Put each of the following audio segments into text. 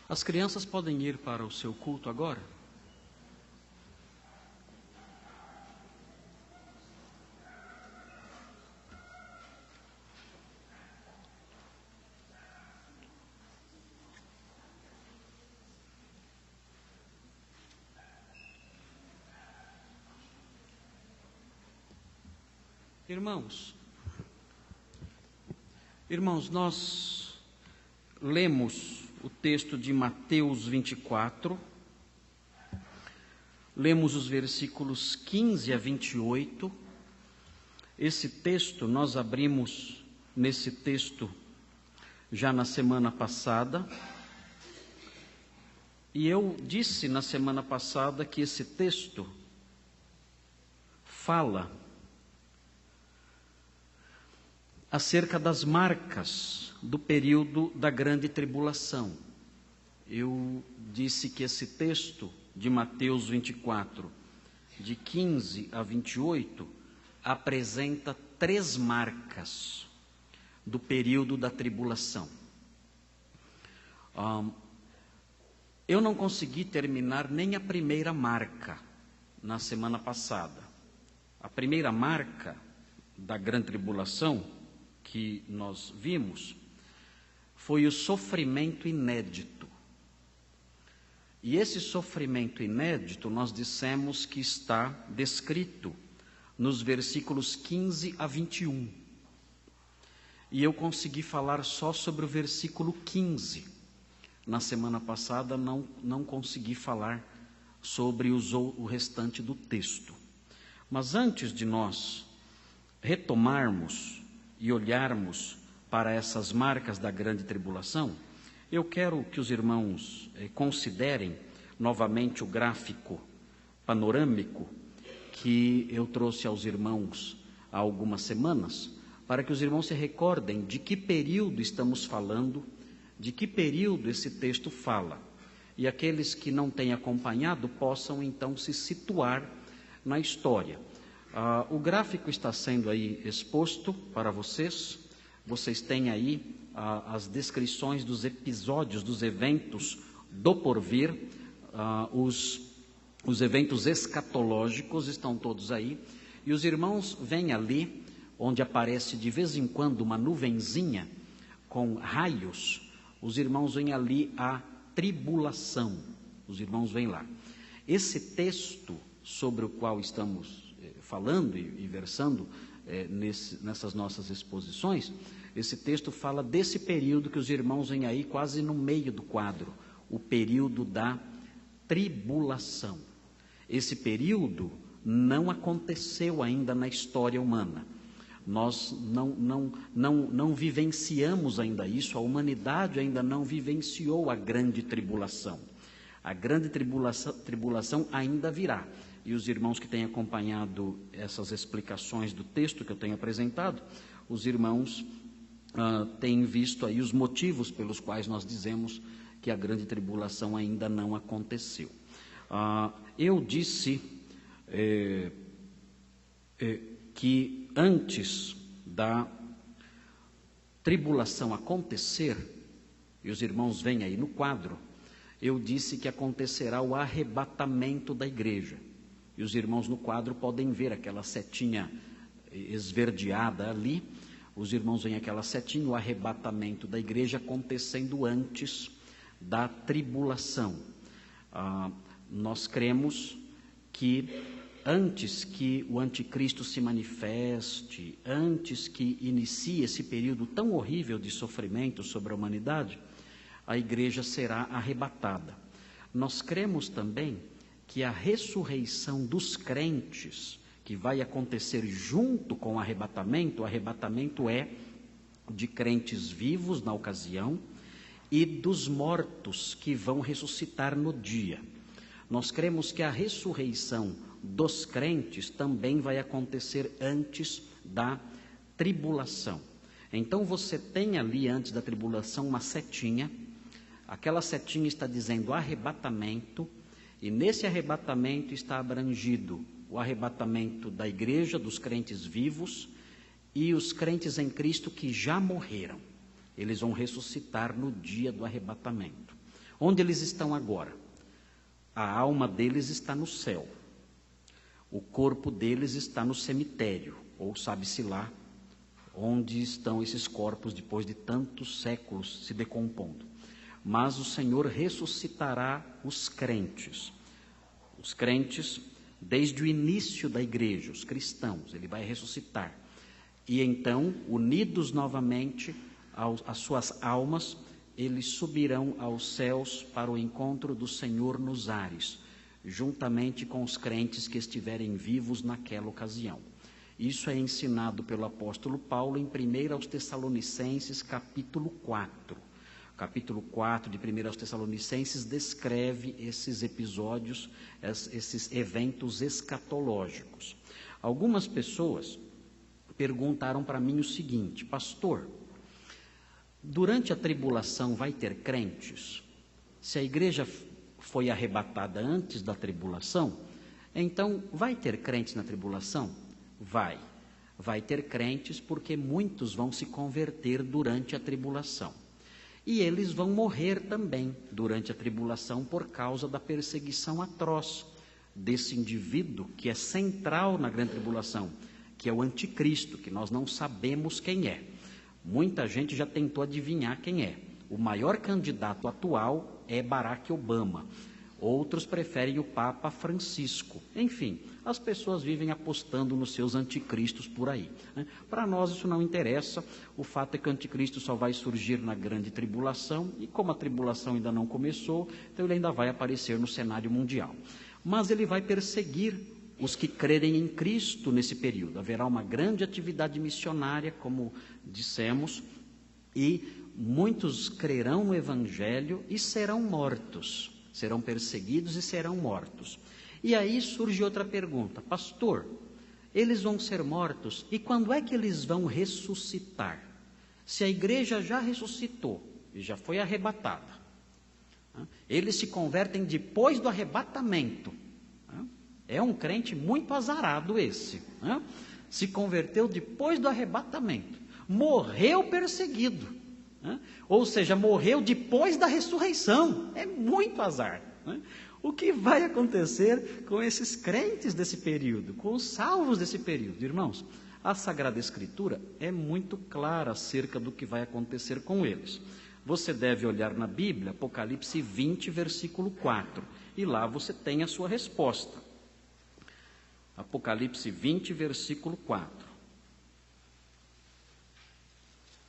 As crianças podem ir para o seu culto agora? Irmãos, nós lemos o texto de Mateus 24, lemos os versículos 15 a 28. Esse texto, nós abrimos nesse texto já na semana passada, e eu disse na semana passada que esse texto fala acerca das marcas do período da grande tribulação. Eu disse que esse texto de Mateus 24, de 15 a 28, apresenta 3 marcas do período da tribulação. Eu não consegui terminar nem a primeira marca na semana passada. A primeira marca da grande tribulação que nós vimos foi o sofrimento inédito. E esse sofrimento inédito nós dissemos que está descrito nos versículos 15 a 21. E eu consegui falar só sobre o versículo 15. Na semana passada não consegui falar sobre o restante do texto. Mas antes de nós retomarmos e olharmos para essas marcas da grande tribulação, eu quero que os irmãos considerem novamente o gráfico panorâmico que eu trouxe aos irmãos há algumas semanas, para que os irmãos se recordem de que período estamos falando, de que período esse texto fala, e aqueles que não têm acompanhado possam então se situar na história. O gráfico está sendo aí exposto para vocês. Vocês têm aí as descrições dos episódios, dos eventos do porvir, os eventos escatológicos estão todos aí. E os irmãos veem ali, onde aparece de vez em quando uma nuvenzinha com raios, os irmãos veem ali a tribulação. Os irmãos veem lá. Esse texto sobre o qual estamos falando e versando nessas nossas exposições, esse texto fala desse período que os irmãos veem aí quase no meio do quadro, o período da tribulação. Esse período não aconteceu ainda na história humana. Nós não vivenciamos ainda isso, a humanidade ainda não vivenciou a grande tribulação. A grande tribulação ainda virá. E os irmãos que têm acompanhado essas explicações do texto que eu tenho apresentado, os irmãos têm visto aí os motivos pelos quais nós dizemos que a grande tribulação ainda não aconteceu. Eu disse que antes da tribulação acontecer, e os irmãos veem aí no quadro, eu disse que acontecerá o arrebatamento da igreja. E os irmãos no quadro podem ver aquela setinha esverdeada ali. Os irmãos veem aquela setinha, o arrebatamento da igreja acontecendo antes da tribulação. Nós cremos que antes que o anticristo se manifeste, antes que inicie esse período tão horrível de sofrimento sobre a humanidade, a igreja será arrebatada. Nós cremos também que a ressurreição dos crentes, que vai acontecer junto com o arrebatamento é de crentes vivos na ocasião e dos mortos que vão ressuscitar no dia. Nós cremos que a ressurreição dos crentes também vai acontecer antes da tribulação. Então você tem ali antes da tribulação uma setinha, aquela setinha está dizendo arrebatamento, e nesse arrebatamento está abrangido o arrebatamento da igreja, dos crentes vivos e os crentes em Cristo que já morreram. Eles vão ressuscitar no dia do arrebatamento. Onde eles estão agora? A alma deles está no céu. O corpo deles está no cemitério, ou sabe-se lá onde estão esses corpos depois de tantos séculos se decompondo. Mas o Senhor ressuscitará os crentes. Os crentes, desde o início da igreja, os cristãos, Ele vai ressuscitar. E então, unidos novamente às suas almas, eles subirão aos céus para o encontro do Senhor nos ares, juntamente com os crentes que estiverem vivos naquela ocasião. Isso é ensinado pelo apóstolo Paulo em 1 aos Tessalonicenses, capítulo 4. Capítulo 4 de 1 aos Tessalonicenses descreve esses episódios, esses eventos escatológicos. Algumas pessoas perguntaram para mim o seguinte: pastor, durante a tribulação vai ter crentes? Se a igreja foi arrebatada antes da tribulação, então vai ter crentes na tribulação? Vai ter crentes, porque muitos vão se converter durante a tribulação. E eles vão morrer também durante a tribulação por causa da perseguição atroz desse indivíduo que é central na grande tribulação, que é o anticristo, que nós não sabemos quem é. Muita gente já tentou adivinhar quem é. O maior candidato atual é Barack Obama. Outros preferem o Papa Francisco. Enfim, as pessoas vivem apostando nos seus anticristos por aí, né? Para nós isso não interessa. O fato é que o anticristo só vai surgir na grande tribulação, e como a tribulação ainda não começou, então ele ainda vai aparecer no cenário mundial. Mas ele vai perseguir os que crerem em Cristo nesse período. Haverá uma grande atividade missionária, como dissemos, e muitos crerão no Evangelho e serão mortos. Serão perseguidos e serão mortos. E aí surge outra pergunta: pastor, eles vão ser mortos, e quando é que eles vão ressuscitar? Se a igreja já ressuscitou e já foi arrebatada, eles se convertem depois do arrebatamento. É um crente muito azarado esse. Se converteu depois do arrebatamento, morreu perseguido. Ou seja, morreu depois da ressurreição. É muito azar. O que vai acontecer com esses crentes desse período, com os salvos desse período? Irmãos, a Sagrada Escritura é muito clara acerca do que vai acontecer com eles. Você deve olhar na Bíblia, Apocalipse 20, versículo 4, e lá você tem a sua resposta. Apocalipse 20, versículo 4.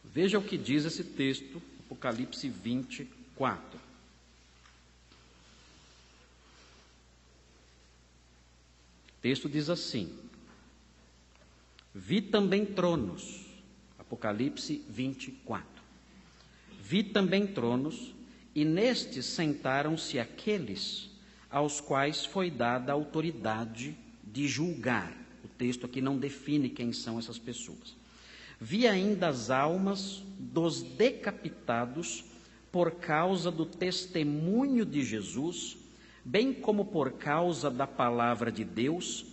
Veja o que diz esse texto, Apocalipse 20, 4. O texto diz assim: vi também tronos, Apocalipse 24. Vi também tronos, e nestes sentaram-se aqueles aos quais foi dada a autoridade de julgar. O texto aqui não define quem são essas pessoas. Vi ainda as almas dos decapitados por causa do testemunho de Jesus, bem como por causa da palavra de Deus,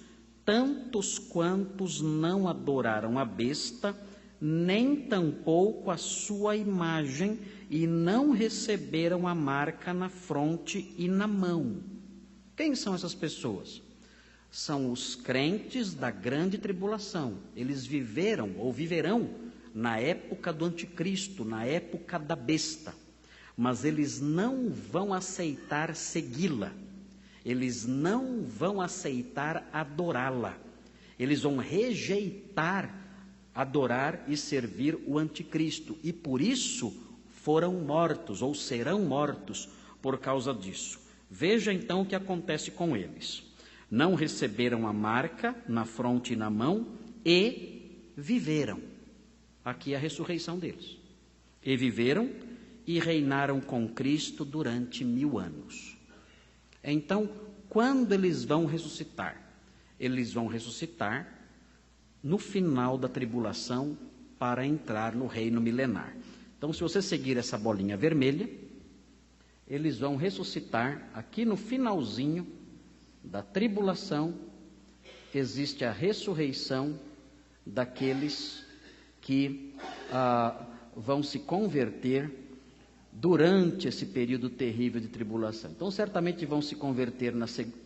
tantos quantos não adoraram a besta, nem tampouco a sua imagem, e não receberam a marca na fronte e na mão. Quem são essas pessoas? São os crentes da grande tribulação. Eles viveram ou viverão na época do anticristo, na época da besta. Mas eles não vão aceitar segui-la. Eles não vão aceitar adorá-la. Eles vão rejeitar adorar e servir o anticristo. E por isso foram mortos, ou serão mortos por causa disso. Veja então o que acontece com eles. Não receberam a marca na fronte e na mão, e viveram. Aqui é a ressurreição deles. E viveram e reinaram com Cristo durante 1000 anos. Então, quando eles vão ressuscitar? Eles vão ressuscitar no final da tribulação para entrar no reino milenar. Então, se você seguir essa bolinha vermelha, eles vão ressuscitar aqui no finalzinho da tribulação. Existe a ressurreição daqueles que vão se converter durante esse período terrível de tribulação. Então, certamente vão se converter,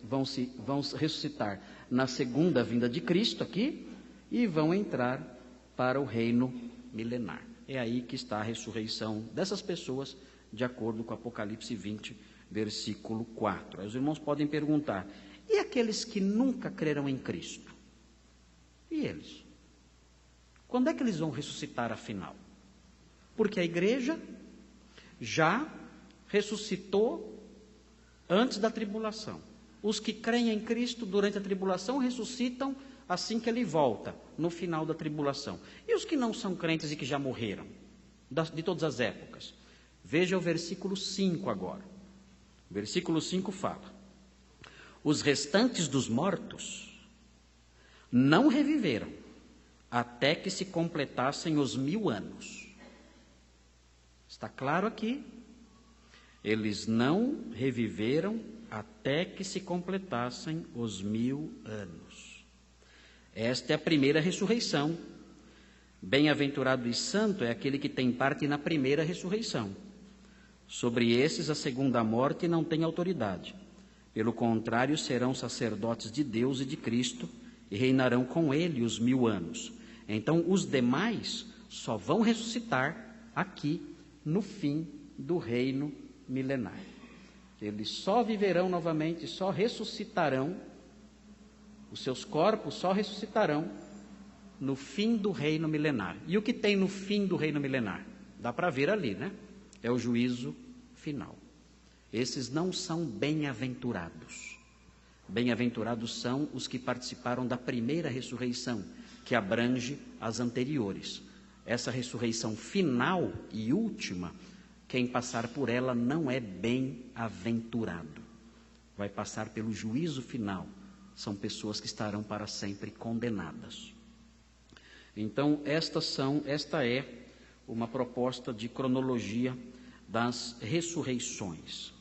vão ressuscitar na segunda vinda de Cristo aqui e vão entrar para o reino milenar. É aí que está a ressurreição dessas pessoas, de acordo com Apocalipse 20, versículo 4. Aí os irmãos podem perguntar, e aqueles que nunca crerão em Cristo? E eles? Quando é que eles vão ressuscitar afinal? Porque a igreja já ressuscitou antes da tribulação. Os que creem em Cristo durante a tribulação ressuscitam assim que ele volta, no final da tribulação. E os que não são crentes e que já morreram, de todas as épocas? Veja o versículo 5 agora. O versículo 5 fala: os restantes dos mortos não reviveram até que se completassem os 1000 anos. Está claro aqui? Eles não reviveram até que se completassem os 1000 anos. Esta é a primeira ressurreição. Bem-aventurado e santo é aquele que tem parte na primeira ressurreição. Sobre esses a segunda morte não tem autoridade. Pelo contrário, serão sacerdotes de Deus e de Cristo e reinarão com ele os 1000 anos. Então, os demais só vão ressuscitar aqui no fim do reino milenar. Eles só viverão novamente, só ressuscitarão, os seus corpos só ressuscitarão no fim do reino milenar. E o que tem no fim do reino milenar? Dá para ver ali, né? É o juízo final. Esses não são bem-aventurados. Bem-aventurados são os que participaram da primeira ressurreição, que abrange as anteriores. Essa ressurreição final e última, quem passar por ela não é bem-aventurado. Vai passar pelo juízo final. São pessoas que estarão para sempre condenadas. Então, esta é uma proposta de cronologia das ressurreições.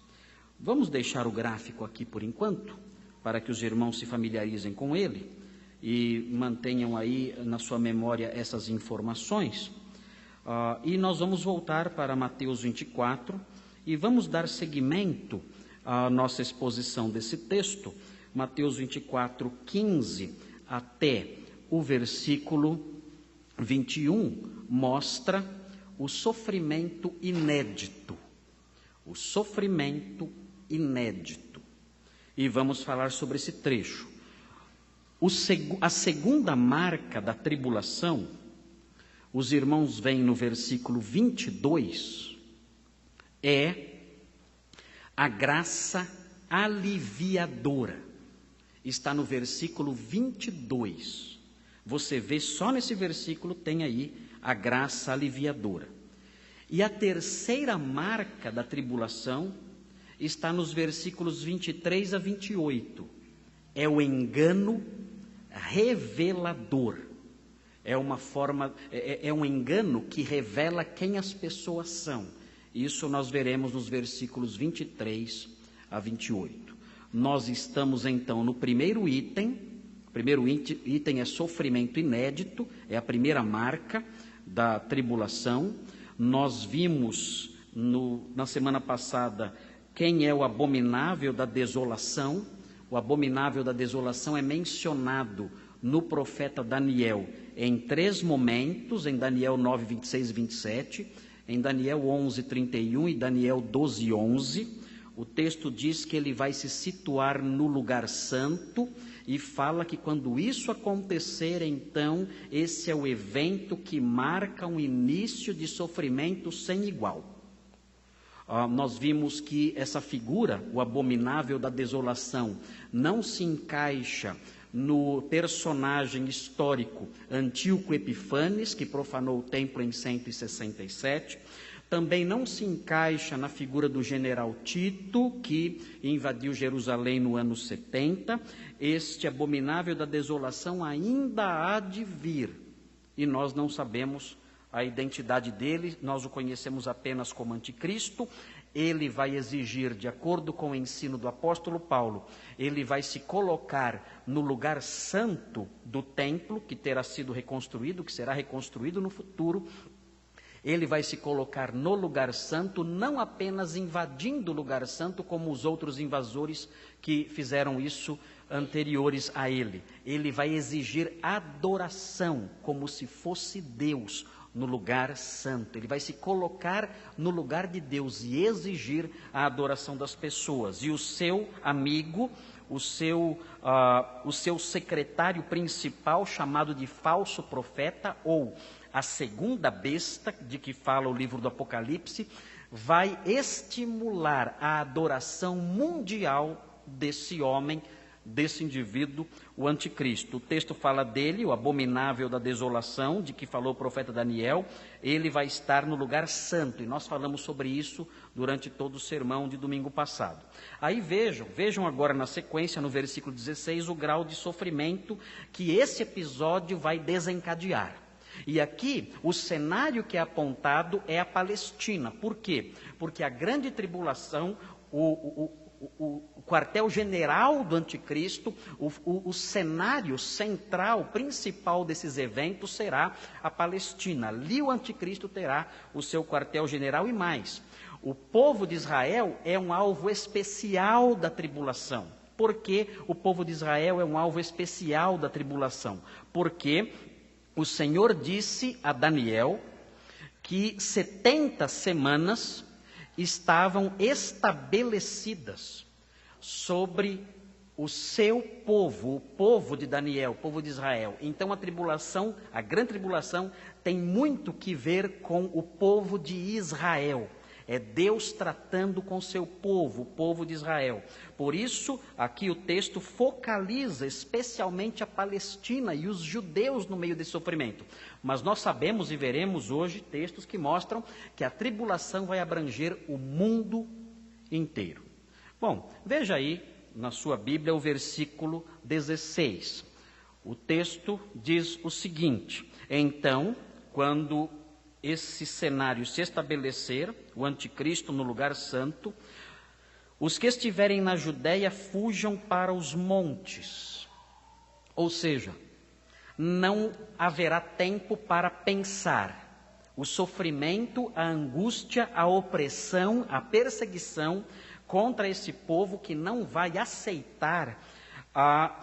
Vamos deixar o gráfico aqui por enquanto, para que os irmãos se familiarizem com ele e mantenham aí na sua memória essas informações. E nós vamos voltar para Mateus 24 e vamos dar seguimento à nossa exposição desse texto, Mateus 24, 15 até o versículo 21, mostra o sofrimento inédito. O sofrimento inédito. E vamos falar sobre esse trecho. A segunda marca da tribulação, os irmãos veem no versículo 22, é a graça aliviadora. Está no versículo 22. Você vê só nesse versículo, tem aí a graça aliviadora. E a terceira marca da tribulação está nos versículos 23 a 28. É o engano revelador. É um engano que revela quem as pessoas são. Isso nós veremos nos versículos 23 a 28. Nós estamos então no primeiro item. O primeiro item é sofrimento inédito, é a primeira marca da tribulação. Nós vimos na semana passada quem é o abominável da desolação. O abominável da desolação é mencionado no profeta Daniel em 3 momentos, em Daniel 9, 26 e 27, em Daniel 11, 31 e Daniel 12, 11. O texto diz que ele vai se situar no lugar santo e fala que quando isso acontecer, então, esse é o evento que marca um início de sofrimento sem igual. Nós vimos que essa figura, o abominável da desolação, não se encaixa no personagem histórico Antíoco Epifanes, que profanou o templo em 167, também não se encaixa na figura do general Tito, que invadiu Jerusalém no ano 70. Este abominável da desolação ainda há de vir, e nós não sabemos a identidade dele, nós o conhecemos apenas como anticristo. Ele vai exigir, de acordo com o ensino do apóstolo Paulo, ele vai se colocar no lugar santo do templo, que terá sido reconstruído, que será reconstruído no futuro, Ele vai se colocar no lugar santo, não apenas invadindo o lugar santo, como os outros invasores que fizeram isso anteriores a ele. Ele vai exigir adoração, como se fosse Deus, no lugar santo. Ele vai se colocar no lugar de Deus e exigir a adoração das pessoas. E o seu amigo, o seu secretário principal, chamado de falso profeta, ou a segunda besta, de que fala o livro do Apocalipse, vai estimular a adoração mundial desse homem, desse indivíduo, o anticristo. O texto fala dele, o abominável da desolação, de que falou o profeta Daniel. Ele vai estar no lugar santo, e nós falamos sobre isso durante todo o sermão de domingo passado. Aí vejam agora na sequência, no versículo 16, o grau de sofrimento que esse episódio vai desencadear. E aqui, o cenário que é apontado é a Palestina. Por quê? Porque a grande tribulação, o quartel-general do anticristo, o cenário central, principal desses eventos será a Palestina. Ali o anticristo terá o seu quartel-general e mais. O povo de Israel é um alvo especial da tribulação. Por que o povo de Israel é um alvo especial da tribulação? Porque o Senhor disse a Daniel que 70 semanas estavam estabelecidas sobre o seu povo, o povo de Daniel, o povo de Israel. Então a tribulação, a grande tribulação, tem muito que ver com o povo de Israel. É Deus tratando com seu povo, o povo de Israel. Por isso, aqui o texto focaliza especialmente a Palestina e os judeus no meio desse sofrimento. Mas nós sabemos e veremos hoje textos que mostram que a tribulação vai abranger o mundo inteiro. Bom, veja aí na sua Bíblia o versículo 16. O texto diz o seguinte: então, quando esse cenário se estabelecer, o anticristo no lugar santo, os que estiverem na Judéia fujam para os montes. Ou seja, não haverá tempo para pensar. O sofrimento, a angústia, a opressão, a perseguição contra esse povo que não vai aceitar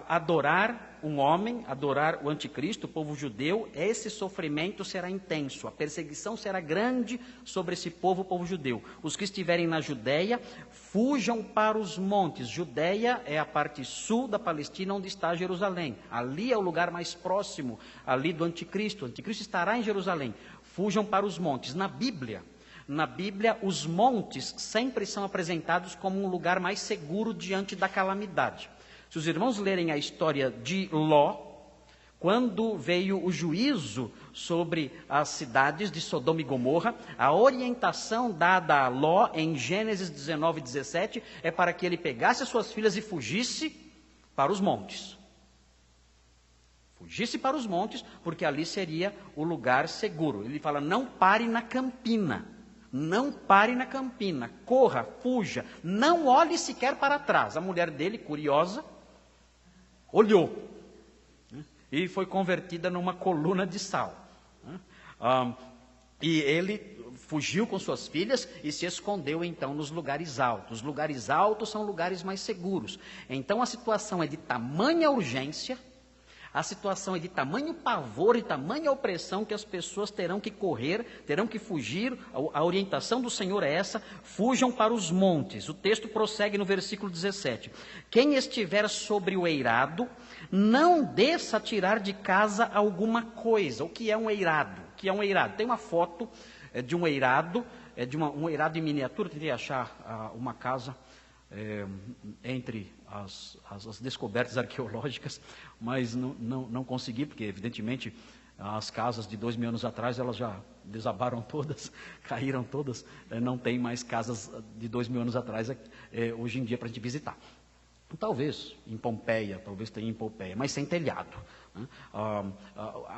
adorar um homem, adorar o anticristo, o povo judeu. Esse sofrimento será intenso, a perseguição será grande sobre esse povo, o povo judeu. Os que estiverem na Judéia, fujam para os montes. Judéia é a parte sul da Palestina, onde está Jerusalém. Ali é o lugar mais próximo, ali do anticristo. O anticristo estará em Jerusalém. Fujam para os montes. Na Bíblia, os montes sempre são apresentados como um lugar mais seguro diante da calamidade. Se os irmãos lerem a história de Ló, quando veio o juízo sobre as cidades de Sodoma e Gomorra, a orientação dada a Ló em Gênesis 19, 17, é para que ele pegasse as suas filhas e fugisse para os montes. Fugisse para os montes, porque ali seria o lugar seguro. Ele fala, não pare na campina. Não pare na campina, corra, fuja, não olhe sequer para trás. A mulher dele, curiosa, olhou e foi convertida numa coluna de sal. E ele fugiu com suas filhas e se escondeu então nos lugares altos. Os lugares altos são lugares mais seguros. Então a situação é de tamanha urgência, a situação é de tamanho pavor e tamanha opressão que as pessoas terão que correr, terão que fugir. A orientação do Senhor é essa: fujam para os montes. O texto prossegue no versículo 17. Quem estiver sobre o eirado, não desça a tirar de casa alguma coisa. O que é um eirado? O que é um eirado? Tem uma foto de um eirado, um eirado em miniatura. Tentei achar uma casa entre as descobertas arqueológicas, mas não consegui, porque evidentemente as casas de 2000 anos atrás elas já desabaram todas, caíram todas, não tem mais casas de 2000 anos atrás hoje em dia para a gente visitar. Talvez em Pompeia, talvez tenha em Pompeia, mas sem telhado.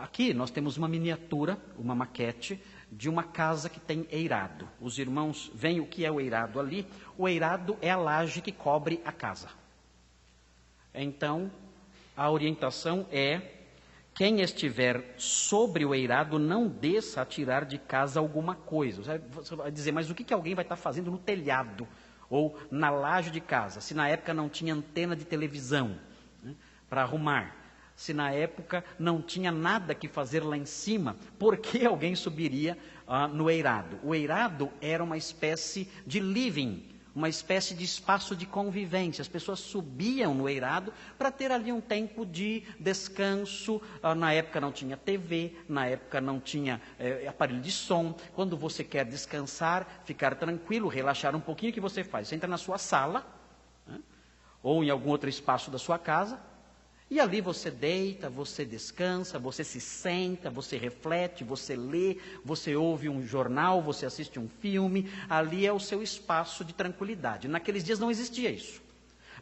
Aqui nós temos uma miniatura, uma maquete de uma casa que tem eirado. Os irmãos veem o que é o eirado ali. O eirado é a laje que cobre a casa. Então, a orientação é quem estiver sobre o eirado não desça a tirar de casa alguma coisa. Você vai dizer, mas o que alguém vai estar fazendo no telhado ou na laje de casa? Se na época não tinha antena de televisão, né, para arrumar, se na época não tinha nada que fazer lá em cima, por que alguém subiria no eirado? O eirado era uma espécie de living, uma espécie de espaço de convivência. As pessoas subiam no eirado para ter ali um tempo de descanso. Na época não tinha TV, na época não tinha aparelho de som. Quando você quer descansar, ficar tranquilo, relaxar um pouquinho, o que você faz? Você entra na sua sala, né, ou em algum outro espaço da sua casa, e ali você deita, você descansa, você se senta, você reflete, você lê, você ouve um jornal, você assiste um filme. Ali é o seu espaço de tranquilidade. Naqueles dias não existia isso.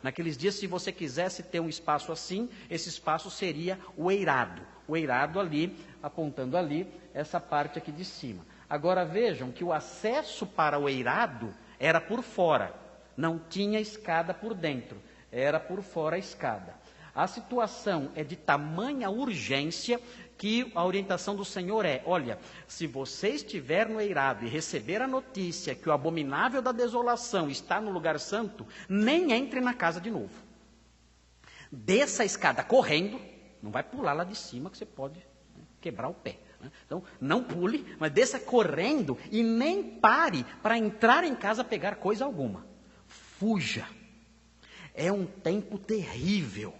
Naqueles dias, se você quisesse ter um espaço assim, esse espaço seria o eirado. O eirado ali, apontando ali, essa parte aqui de cima. Agora vejam que o acesso para o eirado era por fora. Não tinha escada por dentro. Era por fora a escada. A situação é de tamanha urgência que a orientação do Senhor é: olha, se você estiver no eirado e receber a notícia que o abominável da desolação está no lugar santo, nem entre na casa de novo. Desça a escada correndo, não vai pular lá de cima que você pode quebrar o pé. Então, não pule, mas desça correndo e nem pare para entrar em casa pegar coisa alguma. Fuja. É um tempo terrível.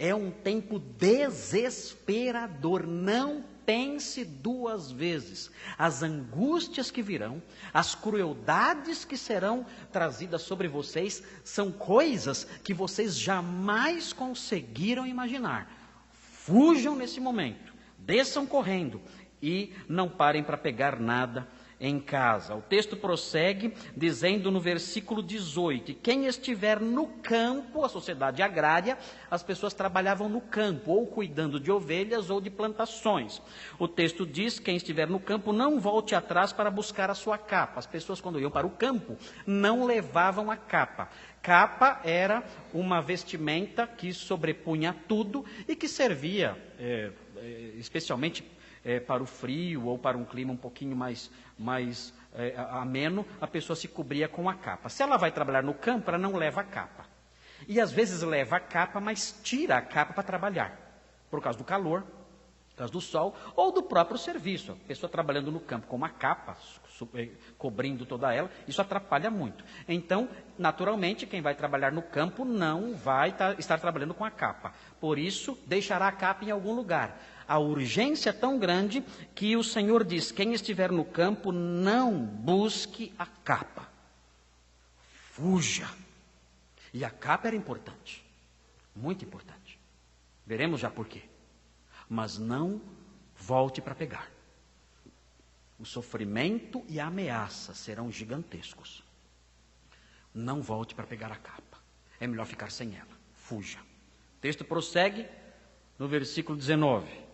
É um tempo desesperador. Não pense duas vezes. As angústias que virão, as crueldades que serão trazidas sobre vocês, são coisas que vocês jamais conseguiram imaginar. Fujam nesse momento, desçam correndo e não parem para pegar nada em casa. O texto prossegue dizendo no versículo 18, quem estiver no campo, a sociedade agrária, as pessoas trabalhavam no campo, ou cuidando de ovelhas ou de plantações. O texto diz, quem estiver no campo, não volte atrás para buscar a sua capa. As pessoas, quando iam para o campo, não levavam a capa. Capa era uma vestimenta que sobrepunha tudo e que servia especialmente para o frio ou para um clima um pouquinho mais ameno, a pessoa se cobria com a capa. Se ela vai trabalhar no campo, ela não leva a capa. E às vezes leva a capa, mas tira a capa para trabalhar, por causa do calor, por causa do sol, ou do próprio serviço. A pessoa trabalhando no campo com uma capa, cobrindo toda ela, isso atrapalha muito. Então, naturalmente, quem vai trabalhar no campo não vai estar trabalhando com a capa. Por isso, deixará a capa em algum lugar. A urgência é tão grande que o Senhor diz, quem estiver no campo, não busque a capa. Fuja. E a capa era importante, muito importante. Veremos já por quê. Mas não volte para pegar. O sofrimento e a ameaça serão gigantescos. Não volte para pegar a capa. É melhor ficar sem ela. Fuja. O texto prossegue no versículo 19.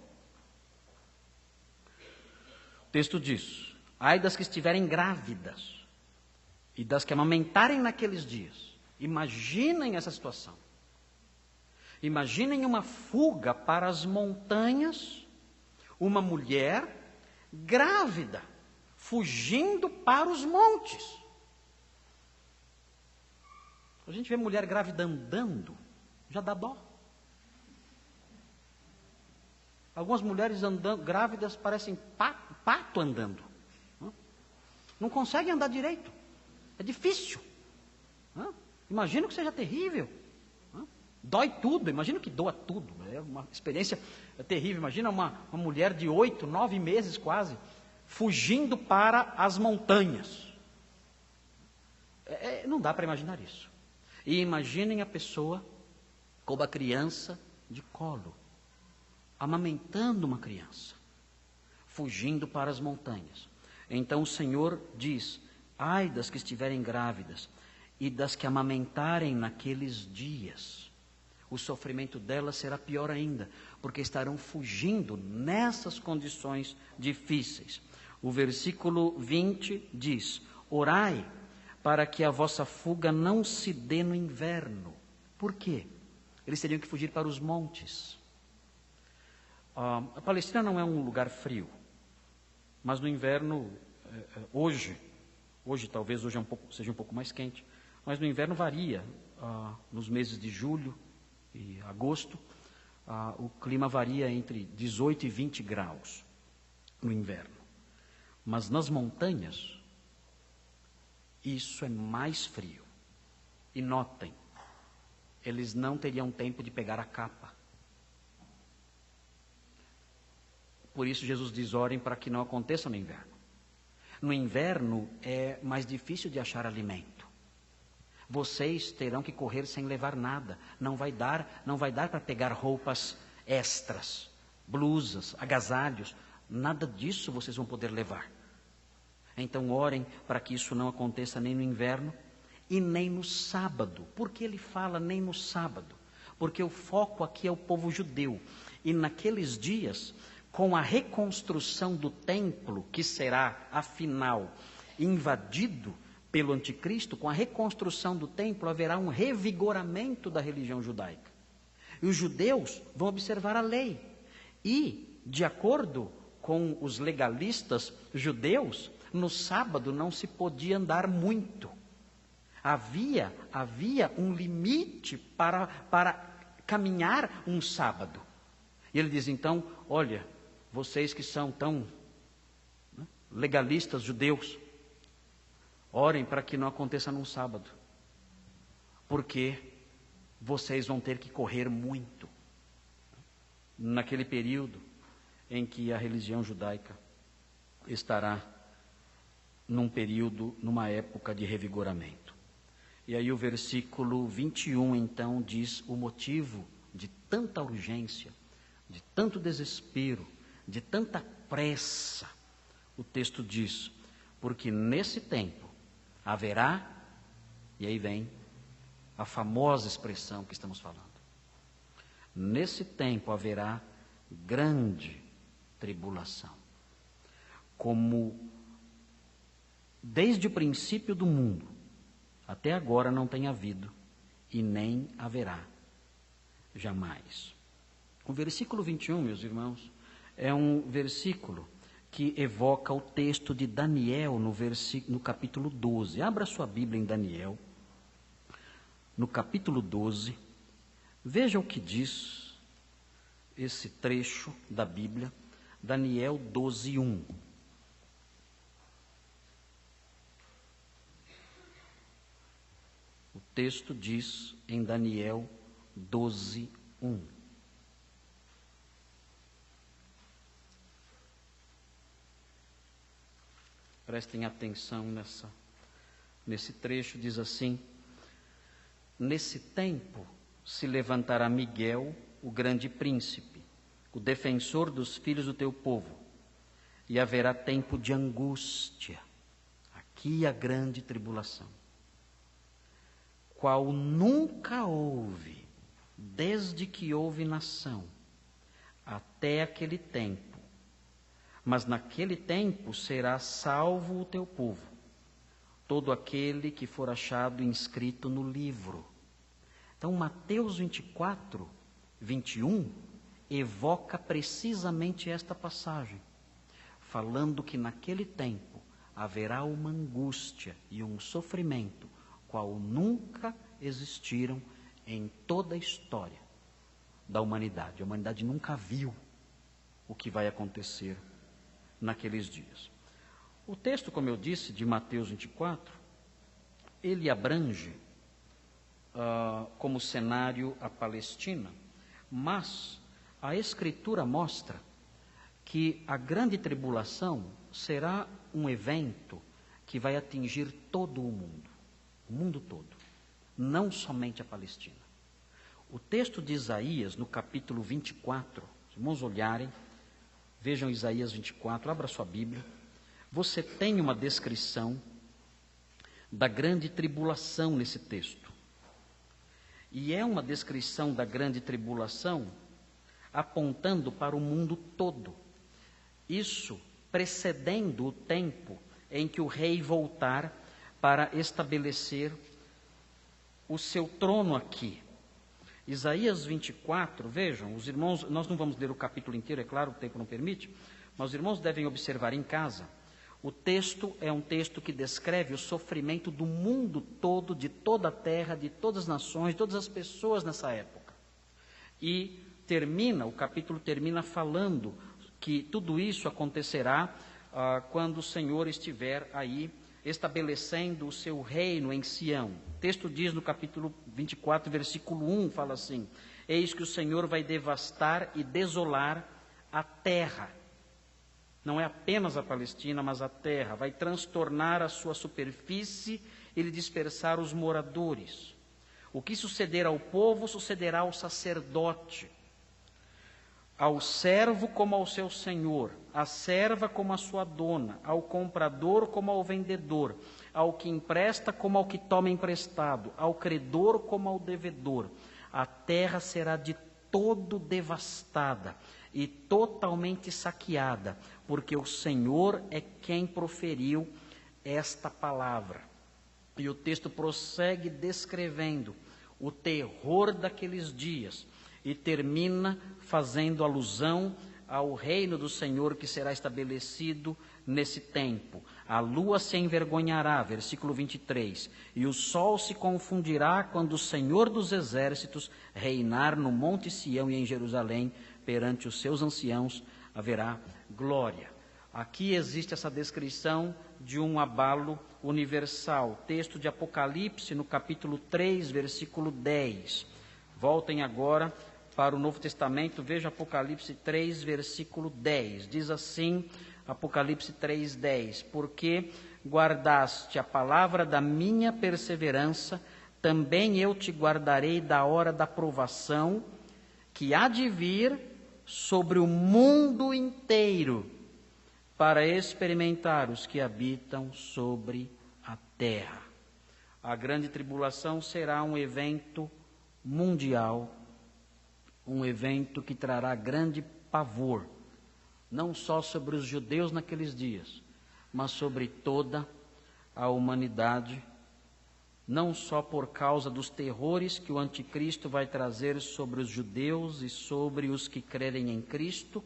O texto diz, ai das que estiverem grávidas e das que amamentarem naqueles dias. Imaginem essa situação. Imaginem uma fuga para as montanhas, uma mulher grávida, fugindo para os montes. A gente vê mulher grávida andando, já dá dó. Algumas mulheres andando, grávidas parecem pato andando. Não conseguem andar direito. É difícil. Imagino que seja terrível. Dói tudo, imagino que doa tudo. É uma experiência terrível. Imagina uma mulher de 8, 9 meses quase, fugindo para as montanhas. Não dá para imaginar isso. E imaginem a pessoa como a criança de colo, amamentando uma criança, fugindo para as montanhas. Então o Senhor diz, ai das que estiverem grávidas e das que amamentarem naqueles dias. O sofrimento delas será pior ainda, porque estarão fugindo nessas condições difíceis. O versículo 20 diz, orai para que a vossa fuga não se dê no inverno. Por quê? Eles teriam que fugir para os montes. A Palestina não é um lugar frio, mas no inverno, hoje talvez hoje seja um pouco mais quente, mas no inverno varia. Nos meses de julho e agosto, o clima varia entre 18 e 20 graus no inverno. Mas nas montanhas, isso é mais frio. E notem, eles não teriam tempo de pegar a capa. Por isso Jesus diz, orem para que não aconteça no inverno. No inverno é mais difícil de achar alimento. Vocês terão que correr sem levar nada. Não vai dar para pegar roupas extras, blusas, agasalhos. Nada disso vocês vão poder levar. Então orem para que isso não aconteça nem no inverno e nem no sábado. Por que ele fala nem no sábado? Porque o foco aqui é o povo judeu. E naqueles dias, com a reconstrução do templo, que será, afinal, invadido pelo anticristo, com a reconstrução do templo haverá um revigoramento da religião judaica. E os judeus vão observar a lei. E, de acordo com os legalistas judeus, no sábado não se podia andar muito. Havia um limite para caminhar um sábado. E ele diz então, olha, vocês que são tão legalistas judeus, orem para que não aconteça num sábado, porque vocês vão ter que correr muito naquele período em que a religião judaica estará numa época de revigoramento. E aí o versículo 21 então diz o motivo de tanta urgência, de tanto desespero, de tanta pressa. O texto diz, porque nesse tempo haverá, e aí vem a famosa expressão que estamos falando. Nesse tempo haverá grande tribulação. Como desde o princípio do mundo até agora não tem havido e nem haverá jamais. O versículo 21, meus irmãos, é um versículo que evoca o texto de Daniel no capítulo 12. Abra sua Bíblia em Daniel, no capítulo 12. Veja o que diz esse trecho da Bíblia, Daniel 12, 1. O texto diz em Daniel 12, 1. Prestem atenção nesse trecho, diz assim: nesse tempo se levantará Miguel, o grande príncipe, o defensor dos filhos do teu povo, e haverá tempo de angústia, aqui a grande tribulação, qual nunca houve, desde que houve nação, até aquele tempo. Mas naquele tempo será salvo o teu povo, todo aquele que for achado inscrito no livro. Então, Mateus 24, 21, evoca precisamente esta passagem, falando que naquele tempo haverá uma angústia e um sofrimento, qual nunca existiram em toda a história da humanidade. A humanidade nunca viu o que vai acontecer naqueles dias. O texto, como eu disse, de Mateus 24, ele abrange como cenário a Palestina, mas a Escritura mostra que a grande tribulação será um evento que vai atingir todo o mundo todo, não somente a Palestina. O texto de Isaías, no capítulo 24, se irmãos olharem, vejam Isaías 24, abra sua Bíblia, você tem uma descrição da grande tribulação nesse texto. E é uma descrição da grande tribulação apontando para o mundo todo. Isso precedendo o tempo em que o rei voltar para estabelecer o seu trono aqui. Isaías 24, vejam, os irmãos, nós não vamos ler o capítulo inteiro, é claro, o tempo não permite, mas os irmãos devem observar em casa. O texto é um texto que descreve o sofrimento do mundo todo, de toda a terra, de todas as nações, de todas as pessoas nessa época. E o capítulo termina falando que tudo isso acontecerá quando o Senhor estiver aí estabelecendo o seu reino em Sião. O texto diz no capítulo 24, versículo 1, fala assim: eis que o Senhor vai devastar e desolar a terra. Não é apenas a Palestina, mas a terra. Vai transtornar a sua superfície e lhe dispersar os moradores. O que suceder ao povo, sucederá ao sacerdote, ao servo como ao seu senhor, à serva como à sua dona, ao comprador como ao vendedor, ao que empresta como ao que toma emprestado, ao credor como ao devedor. A terra será de todo devastada e totalmente saqueada, porque o Senhor é quem proferiu esta palavra. E o texto prossegue descrevendo o terror daqueles dias e termina fazendo alusão ao reino do Senhor que será estabelecido nesse tempo. A lua se envergonhará, versículo 23, e o sol se confundirá quando o Senhor dos exércitos reinar no monte Sião e em Jerusalém, perante os seus anciãos haverá glória. Aqui existe essa descrição de um abalo universal. Texto de Apocalipse, no capítulo 3, versículo 10. Voltem agora para o Novo Testamento, veja Apocalipse 3, versículo 10. Diz assim, Apocalipse 3, 10. Porque guardaste a palavra da minha perseverança, também eu te guardarei da hora da provação, que há de vir sobre o mundo inteiro, para experimentar os que habitam sobre a terra. A grande tribulação será um evento mundial, um evento que trará grande pavor, não só sobre os judeus naqueles dias, mas sobre toda a humanidade, não só por causa dos terrores que o anticristo vai trazer sobre os judeus e sobre os que crerem em Cristo,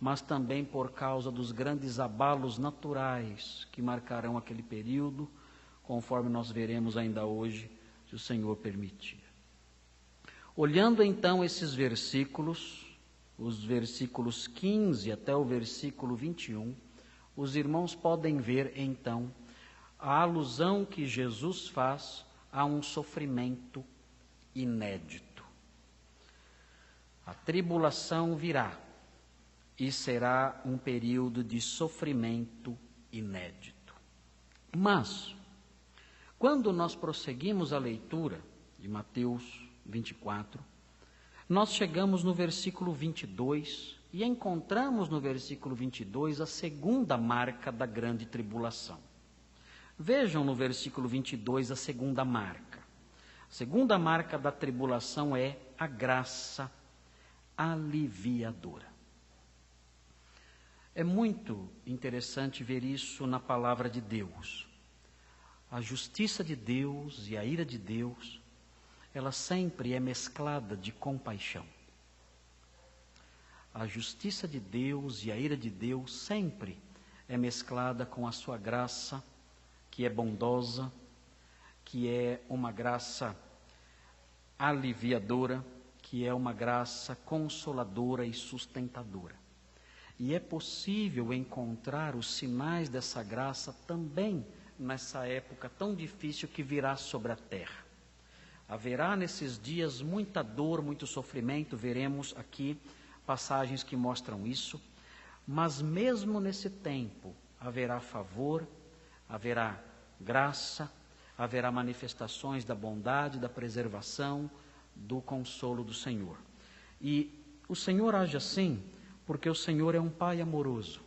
mas também por causa dos grandes abalos naturais que marcarão aquele período, conforme nós veremos ainda hoje, se o Senhor permitir. Olhando então esses versículos, os versículos 15 até o versículo 21, os irmãos podem ver então a alusão que Jesus faz a um sofrimento inédito. A tribulação virá e será um período de sofrimento inédito. Mas, quando nós prosseguimos a leitura de Mateus 24, nós chegamos no versículo 22 e encontramos no versículo 22 a segunda marca da grande tribulação. Vejam no versículo 22 a segunda marca. A segunda marca da tribulação é a graça aliviadora. É muito interessante ver isso na palavra de Deus. A justiça de Deus e a ira de Deus, ela sempre é mesclada de compaixão. A justiça de Deus e a ira de Deus sempre é mesclada com a sua graça, que é bondosa, que é uma graça aliviadora, que é uma graça consoladora e sustentadora. E é possível encontrar os sinais dessa graça também nessa época tão difícil que virá sobre a terra. Haverá nesses dias muita dor, muito sofrimento, veremos aqui passagens que mostram isso, mas mesmo nesse tempo haverá favor, haverá graça, haverá manifestações da bondade, da preservação, do consolo do Senhor. E o Senhor age assim porque o Senhor é um Pai amoroso.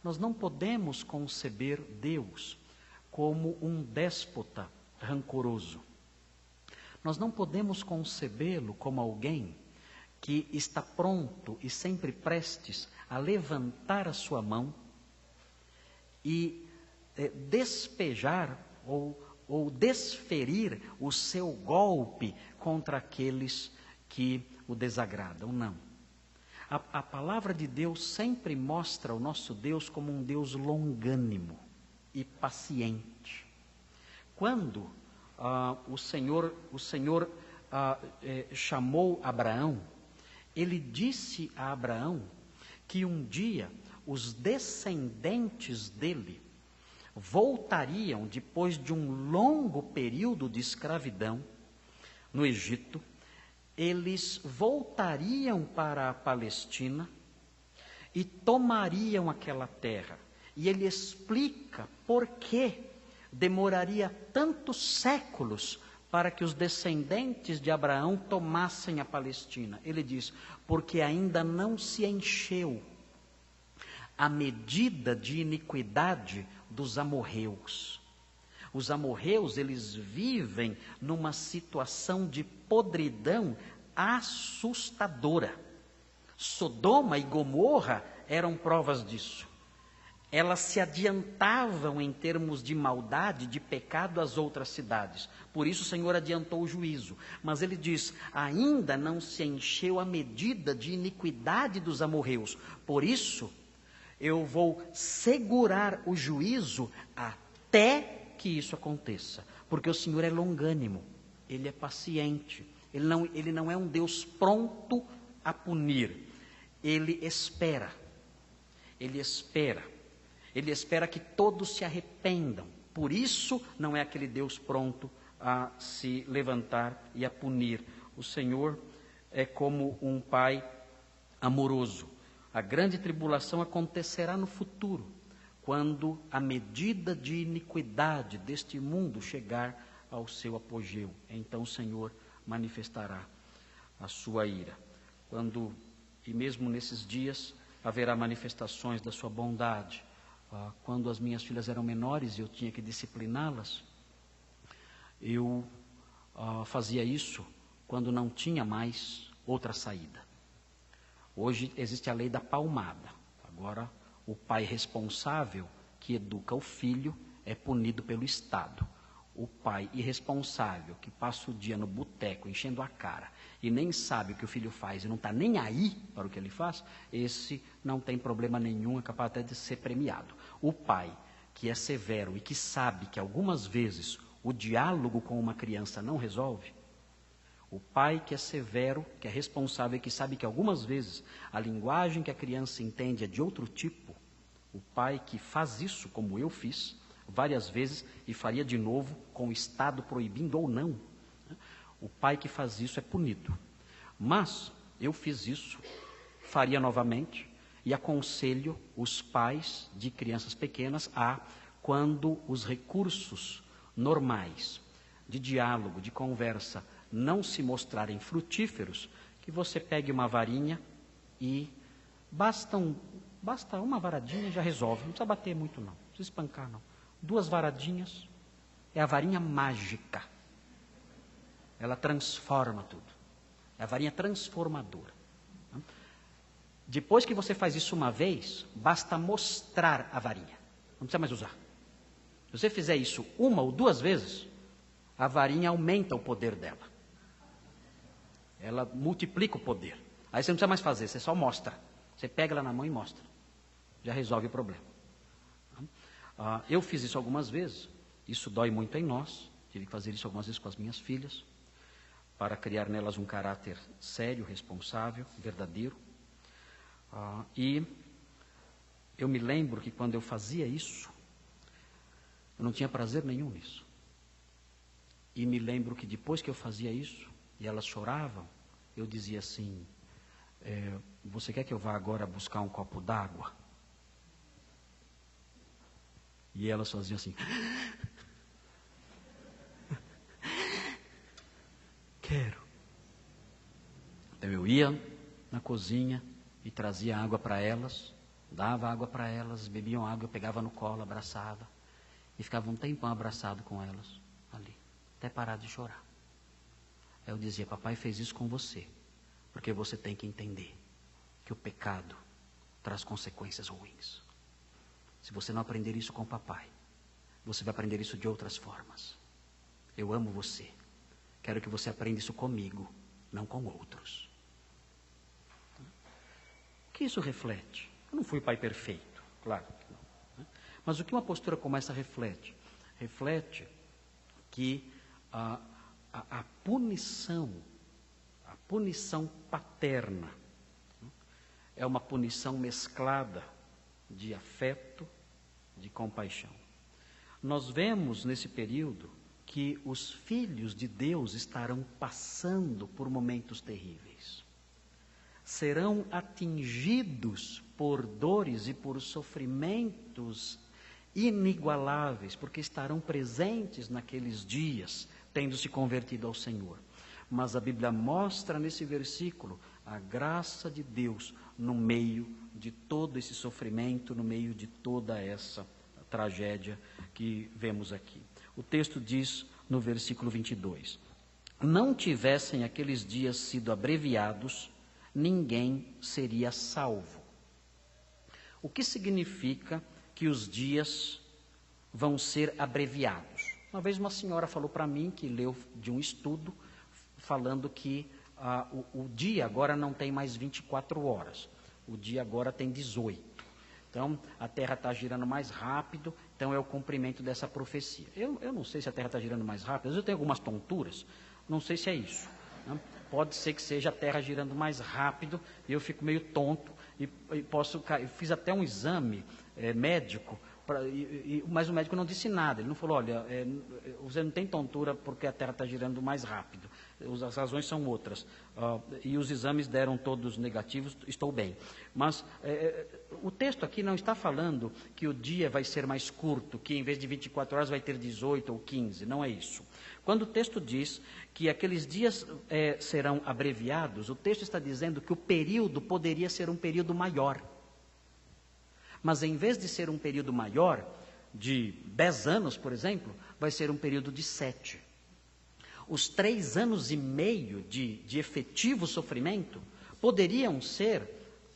Nós não podemos conceber Deus como um déspota rancoroso. Nós não podemos concebê-lo como alguém que está pronto e sempre prestes a levantar a sua mão e despejar ou ou desferir o seu golpe contra aqueles que o desagradam. Não. A palavra de Deus sempre mostra o nosso Deus como um Deus longânimo e paciente. Quando o Senhor chamou Abraão, ele disse a Abraão que um dia os descendentes dele voltariam, depois de um longo período de escravidão no Egito, eles voltariam para a Palestina e tomariam aquela terra. E ele explica por que demoraria tantos séculos para que os descendentes de Abraão tomassem a Palestina. Ele diz, porque ainda não se encheu a medida de iniquidade dos amorreus. Os amorreus, eles vivem numa situação de podridão assustadora. Sodoma e Gomorra eram provas disso. Elas se adiantavam em termos de maldade, de pecado às outras cidades. Por isso o Senhor adiantou o juízo. Mas ele diz, ainda não se encheu a medida de iniquidade dos amorreus. Por isso, eu vou segurar o juízo até que isso aconteça, porque o Senhor é longânimo, Ele é paciente, Ele não é um Deus pronto a punir, Ele espera que todos se arrependam. Por isso não é aquele Deus pronto a se levantar e a punir. O Senhor é como um pai amoroso. A grande tribulação acontecerá no futuro, quando a medida de iniquidade deste mundo chegar ao seu apogeu. Então o Senhor manifestará a sua ira. E mesmo nesses dias haverá manifestações da sua bondade. Quando as minhas filhas eram menores e eu tinha que discipliná-las, eu fazia isso quando não tinha mais outra saída. Hoje existe a lei da palmada. Agora, o pai responsável que educa o filho é punido pelo Estado. O pai irresponsável que passa o dia no boteco enchendo a cara e nem sabe o que o filho faz e não está nem aí para o que ele faz, esse não tem problema nenhum, é capaz até de ser premiado. O pai que é severo e que sabe que algumas vezes o diálogo com uma criança não resolve, o pai que é severo, que é responsável e que sabe que algumas vezes a linguagem que a criança entende é de outro tipo, o pai que faz isso, como eu fiz, várias vezes, e faria de novo, com o Estado proibindo ou não, o pai que faz isso é punido. Mas eu fiz isso, faria novamente, e aconselho os pais de crianças pequenas quando os recursos normais de diálogo, de conversa, não se mostrarem frutíferos, que você pegue uma varinha e basta uma varadinha já resolve, não precisa bater muito não, não precisa espancar não. 2 varadinhas, é a varinha mágica, ela transforma tudo, é a varinha transformadora. Depois que você faz isso uma vez, basta mostrar a varinha, não precisa mais usar. Se você fizer isso 1 ou 2 vezes, a varinha aumenta o poder dela. Ela multiplica o poder. Aí você não precisa mais fazer, você só mostra. Você pega ela na mão e mostra. Já resolve o problema. Eu fiz isso algumas vezes. Isso dói muito em nós. Tive que fazer isso algumas vezes com as minhas filhas, para criar nelas um caráter sério, responsável, verdadeiro. E eu me lembro que quando eu fazia isso, eu não tinha prazer nenhum nisso. E me lembro que depois que eu fazia isso, e elas choravam, eu dizia assim, você quer que eu vá agora buscar um copo d'água? E elas faziam assim, quero. Então eu ia na cozinha e trazia água para elas, dava água para elas, bebiam água, eu pegava no colo, abraçava, e ficava um tempão abraçado com elas, ali, até parar de chorar. Aí eu dizia, papai fez isso com você, porque você tem que entender que o pecado traz consequências ruins. Se você não aprender isso com o papai, você vai aprender isso de outras formas. Eu amo você. Quero que você aprenda isso comigo, não com outros. O que isso reflete? Eu não fui pai perfeito, claro que não. Mas o que uma postura como essa reflete? Reflete que a punição paterna é uma punição mesclada de afeto, de compaixão. Nós vemos nesse período que os filhos de Deus estarão passando por momentos terríveis. Serão atingidos por dores e por sofrimentos inigualáveis, porque estarão presentes naqueles dias, tendo se convertido ao Senhor. Mas a Bíblia mostra nesse versículo a graça de Deus no meio de todo esse sofrimento, no meio de toda essa tragédia que vemos aqui. O texto diz no versículo 22, não tivessem aqueles dias sido abreviados, ninguém seria salvo. O que significa que os dias vão ser abreviados? Uma vez uma senhora falou para mim, que leu de um estudo, falando que o dia agora não tem mais 24 horas, o dia agora tem 18. Então, a Terra está girando mais rápido, então é o cumprimento dessa profecia. Eu não sei se a Terra está girando mais rápido, às vezes eu tenho algumas tonturas, não sei se é isso. Né? Pode ser que seja a Terra girando mais rápido, e eu fico meio tonto, e posso cair. Eu fiz até um exame médico, mas o médico não disse nada, ele não falou, olha, você não tem tontura porque a Terra está girando mais rápido, as razões são outras, e os exames deram todos negativos, estou bem. Mas o texto aqui não está falando que o dia vai ser mais curto, que em vez de 24 horas vai ter 18 ou 15, não é isso. Quando o texto diz que aqueles dias serão abreviados, o texto está dizendo que o período poderia ser um período maior. Mas em vez de ser um período maior, de 10 anos, por exemplo, vai ser um período de 7. Os 3 anos e meio de efetivo sofrimento poderiam ser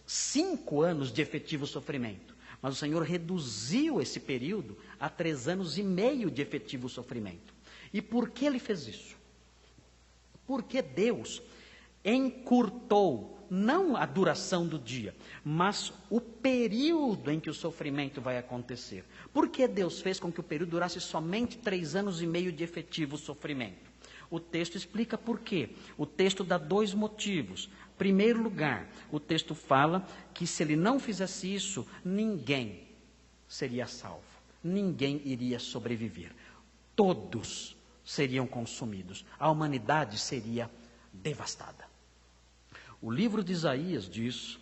5 anos de efetivo sofrimento. Mas o Senhor reduziu esse período a 3 anos e meio de efetivo sofrimento. E por que Ele fez isso? Porque Deus encurtou não a duração do dia, mas o período em que o sofrimento vai acontecer. Por que Deus fez com que o período durasse somente 3 anos e meio de efetivo sofrimento? O texto explica por quê. O texto dá 2 motivos. Em primeiro lugar, o texto fala que se ele não fizesse isso, ninguém seria salvo. Ninguém iria sobreviver. Todos seriam consumidos. A humanidade seria devastada. O livro de Isaías diz,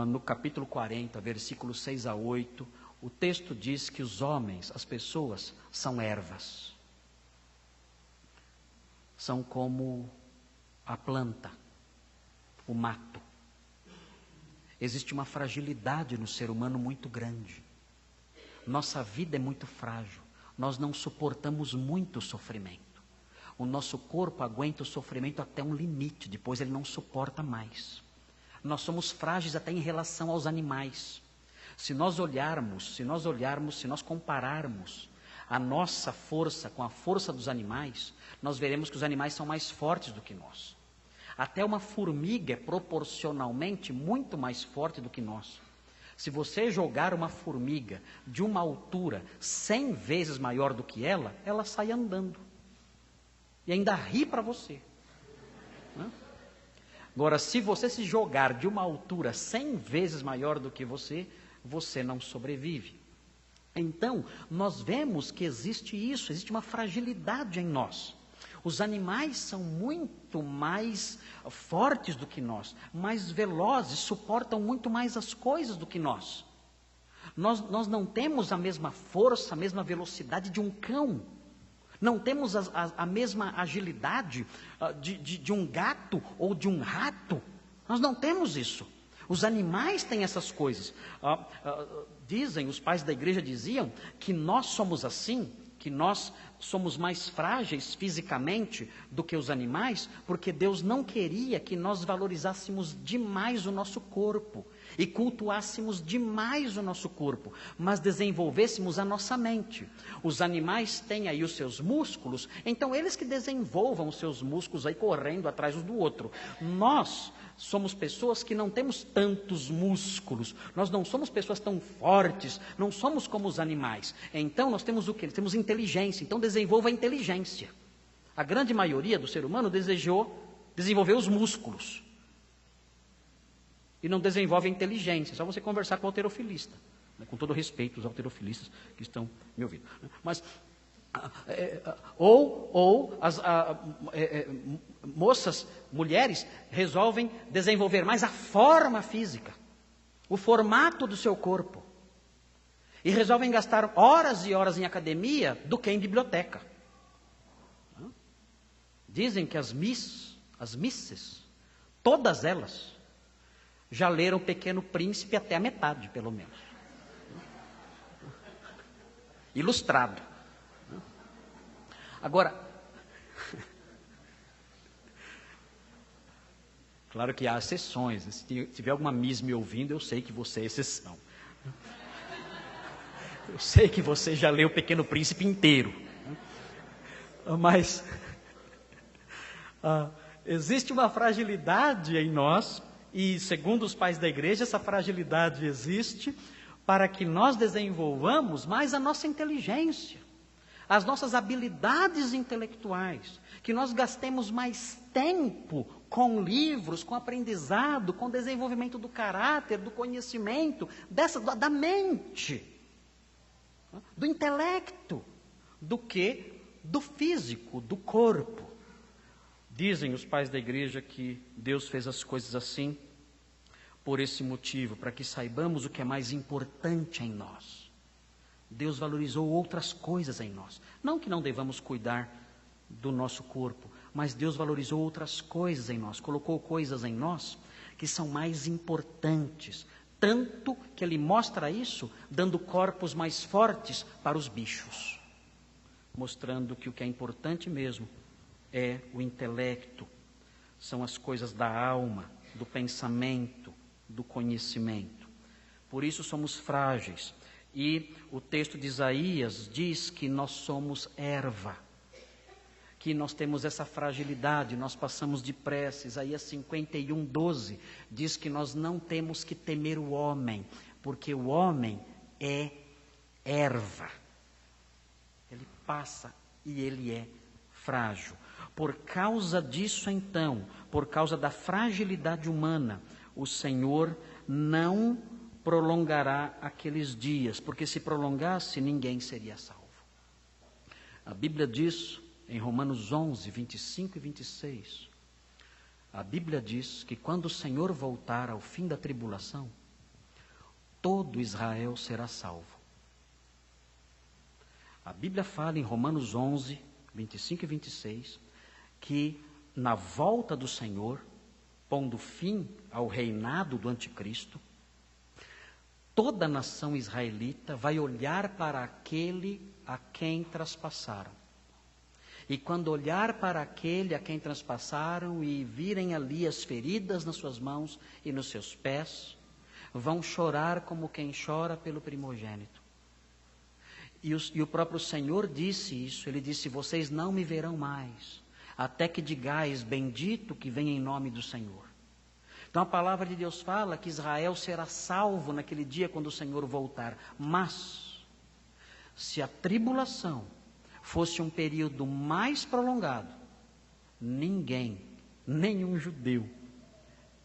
no capítulo 40, versículos 6 a 8, o texto diz que os homens, as pessoas, são ervas. São como a planta, o mato. Existe uma fragilidade no ser humano muito grande. Nossa vida é muito frágil. Nós não suportamos muito sofrimento. O nosso corpo aguenta o sofrimento até um limite, depois ele não suporta mais. Nós somos frágeis até em relação aos animais. Se nós compararmos a nossa força com a força dos animais, nós veremos que os animais são mais fortes do que nós. Até uma formiga é proporcionalmente muito mais forte do que nós. Se você jogar uma formiga de uma altura 100 vezes maior do que ela sai andando. E ainda ri para você. Agora, se você se jogar de uma altura 100 vezes maior do que você, você não sobrevive. Então, nós vemos que existe isso, existe uma fragilidade em nós. Os animais são muito mais fortes do que nós, mais velozes, suportam muito mais as coisas do que nós. Nós não temos a mesma força, a mesma velocidade de um cão. Não temos a mesma agilidade de um gato ou de um rato. Nós não temos isso. Os animais têm essas coisas. Dizem, os pais da igreja diziam que nós somos assim, que nós somos mais frágeis fisicamente do que os animais, porque Deus não queria que nós valorizássemos demais o nosso corpo. e cultuássemos demais o nosso corpo, mas desenvolvêssemos a nossa mente. Os animais têm aí os seus músculos, então eles que desenvolvam os seus músculos aí correndo atrás um do outro. Nós somos pessoas que não temos tantos músculos, nós não somos pessoas tão fortes, não somos como os animais. Então nós temos o quê? Temos inteligência, então desenvolva a inteligência. A grande maioria do ser humano desenvolveu os músculos. E não desenvolve a inteligência, é só você conversar com o halterofilista, né? Com todo respeito, os halterofilistas que estão me ouvindo. Né? Mas, as moças, mulheres, resolvem desenvolver mais a forma física, o formato do seu corpo, e resolvem gastar horas e horas em academia do que em biblioteca. Dizem que as misses, todas elas, já leram o Pequeno Príncipe até a metade, pelo menos. Ilustrado. Agora, claro que há exceções. Se tiver alguma miss me ouvindo, eu sei que você é exceção. Eu sei que você já leu o Pequeno Príncipe inteiro. Mas existe uma fragilidade em nós. E, segundo os pais da igreja, essa fragilidade existe para que nós desenvolvamos mais a nossa inteligência, as nossas habilidades intelectuais, que nós gastemos mais tempo com livros, com aprendizado, com desenvolvimento do caráter, do conhecimento, da mente, do intelecto, do que do físico, do corpo. Dizem os pais da igreja que Deus fez as coisas assim por esse motivo, para que saibamos o que é mais importante em nós. Deus valorizou outras coisas em nós. Não que não devamos cuidar do nosso corpo, mas Deus valorizou outras coisas em nós, colocou coisas em nós que são mais importantes, tanto que Ele mostra isso dando corpos mais fortes para os bichos, mostrando que o que é importante mesmo é o intelecto, são as coisas da alma, do pensamento, do conhecimento. Por isso somos frágeis. E o texto de Isaías diz que nós somos erva, que nós temos essa fragilidade, nós passamos depressa. Isaías 51:12 diz que nós não temos que temer o homem, porque o homem é erva. Ele passa e ele é frágil. Por causa disso, então, por causa da fragilidade humana, o Senhor não prolongará aqueles dias, porque se prolongasse, ninguém seria salvo. A Bíblia diz, em Romanos 11, 25 e 26, a Bíblia diz que quando o Senhor voltar ao fim da tribulação, todo Israel será salvo. A Bíblia fala em Romanos 11, 25 e 26, que na volta do Senhor, pondo fim ao reinado do anticristo, toda a nação israelita vai olhar para aquele a quem traspassaram. E quando olhar para aquele a quem traspassaram e virem ali as feridas nas suas mãos e nos seus pés, vão chorar como quem chora pelo primogênito. E o próprio Senhor disse isso, Ele disse, vocês não me verão mais, até que digais, bendito que vem em nome do Senhor. Então a palavra de Deus fala que Israel será salvo naquele dia quando o Senhor voltar. Mas, se a tribulação fosse um período mais prolongado, ninguém, nenhum judeu,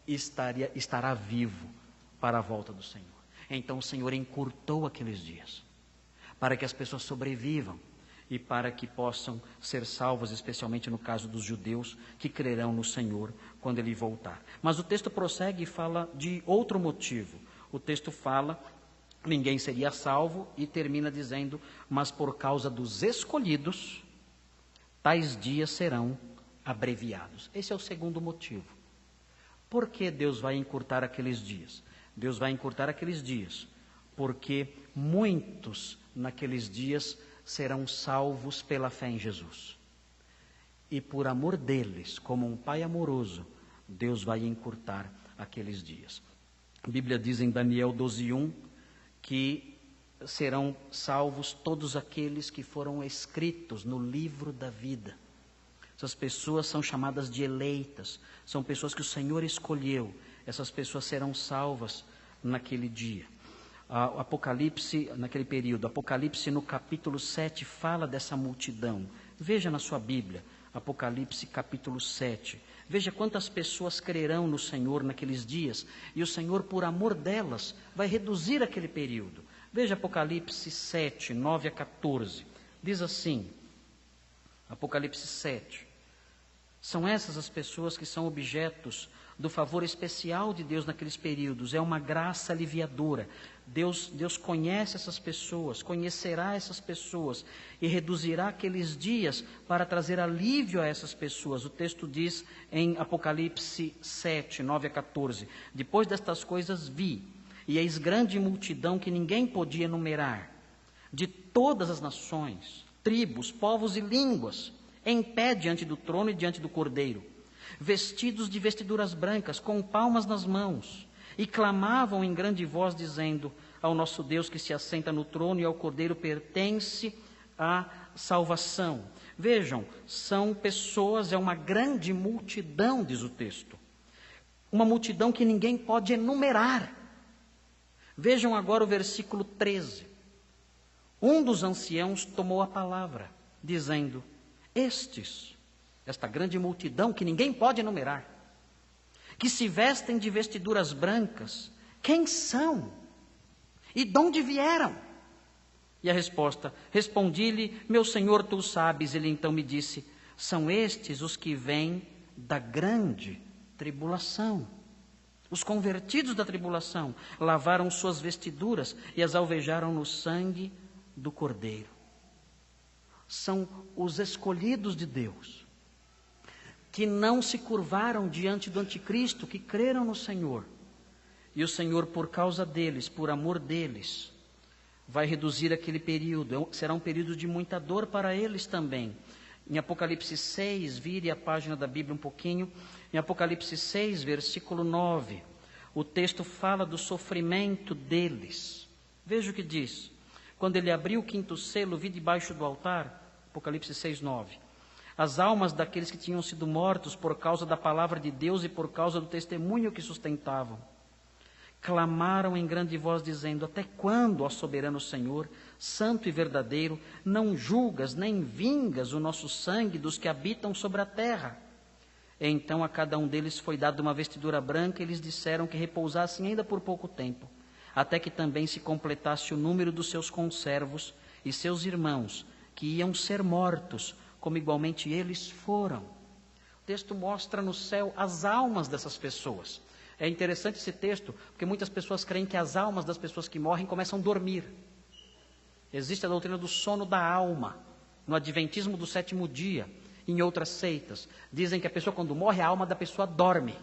estará vivo para a volta do Senhor. Então o Senhor encurtou aqueles dias, para que as pessoas sobrevivam e para que possam ser salvas, especialmente no caso dos judeus que crerão no Senhor quando Ele voltar. Mas o texto prossegue e fala de outro motivo. O texto fala, ninguém seria salvo, e termina dizendo, mas por causa dos escolhidos, tais dias serão abreviados. Esse é o segundo motivo. Por que Deus vai encurtar aqueles dias? Deus vai encurtar aqueles dias porque muitos naqueles dias serão salvos pela fé em Jesus. E por amor deles, como um pai amoroso, Deus vai encurtar aqueles dias. A Bíblia diz em Daniel 12:1 que serão salvos todos aqueles que foram escritos no livro da vida. Essas pessoas são chamadas de eleitas, são pessoas que o Senhor escolheu. Essas pessoas serão salvas naquele dia. Apocalipse, naquele período, Apocalipse no capítulo 7 fala dessa multidão. Veja na sua Bíblia, Apocalipse capítulo 7. Veja quantas pessoas crerão no Senhor naqueles dias, e o Senhor, por amor delas, vai reduzir aquele período. Veja Apocalipse 7, 9 a 14. Diz assim, Apocalipse 7. São essas as pessoas que são objetos do favor especial de Deus naqueles períodos. É uma graça aliviadora. Deus conhece essas pessoas, conhecerá essas pessoas e reduzirá aqueles dias para trazer alívio a essas pessoas. O texto diz em Apocalipse 7, 9 a 14. Depois destas coisas vi, e eis grande multidão que ninguém podia enumerar, de todas as nações, tribos, povos e línguas, em pé diante do trono e diante do Cordeiro, vestidos de vestiduras brancas, com palmas nas mãos, e clamavam em grande voz, dizendo: ao nosso Deus que se assenta no trono e ao Cordeiro pertence a salvação. Vejam, são pessoas, é uma grande multidão, diz o texto. Uma multidão que ninguém pode enumerar. Vejam agora o versículo 13. Um dos anciãos tomou a palavra, dizendo: esta grande multidão que ninguém pode enumerar, que se vestem de vestiduras brancas, quem são? E de onde vieram? E a resposta: respondi-lhe, meu senhor, tu sabes. Ele então me disse: são estes os que vêm da grande tribulação. Os convertidos da tribulação lavaram suas vestiduras e as alvejaram no sangue do Cordeiro. São os escolhidos de Deus, que não se curvaram diante do anticristo, que creram no Senhor. E o Senhor, por causa deles, por amor deles, vai reduzir aquele período. Será um período de muita dor para eles também. Em Apocalipse 6, vire a página da Bíblia um pouquinho. Em Apocalipse 6, versículo 9, o texto fala do sofrimento deles. Veja o que diz. Quando ele abriu o quinto selo, vi debaixo do altar, Apocalipse 6, 9, as almas daqueles que tinham sido mortos por causa da palavra de Deus e por causa do testemunho que sustentavam. Clamaram em grande voz, dizendo: até quando, ó soberano Senhor, santo e verdadeiro, não julgas nem vingas o nosso sangue dos que habitam sobre a terra? E então a cada um deles foi dada uma vestidura branca, e eles disseram que repousassem ainda por pouco tempo, até que também se completasse o número dos seus conservos e seus irmãos, que iam ser mortos, como igualmente eles foram. O texto mostra no céu as almas dessas pessoas. É interessante esse texto, porque muitas pessoas creem que as almas das pessoas que morrem começam a dormir. Existe a doutrina do sono da alma, no adventismo do sétimo dia, em outras seitas. Dizem que a pessoa, quando morre, a alma da pessoa dorme.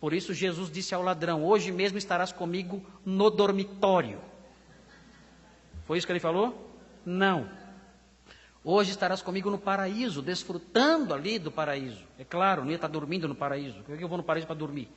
Por isso Jesus disse ao ladrão: hoje mesmo estarás comigo no dormitório. Foi isso que ele falou? Não. Hoje estarás comigo no paraíso, desfrutando ali do paraíso. É claro, não ia estar dormindo no paraíso. Por que eu vou no paraíso para dormir?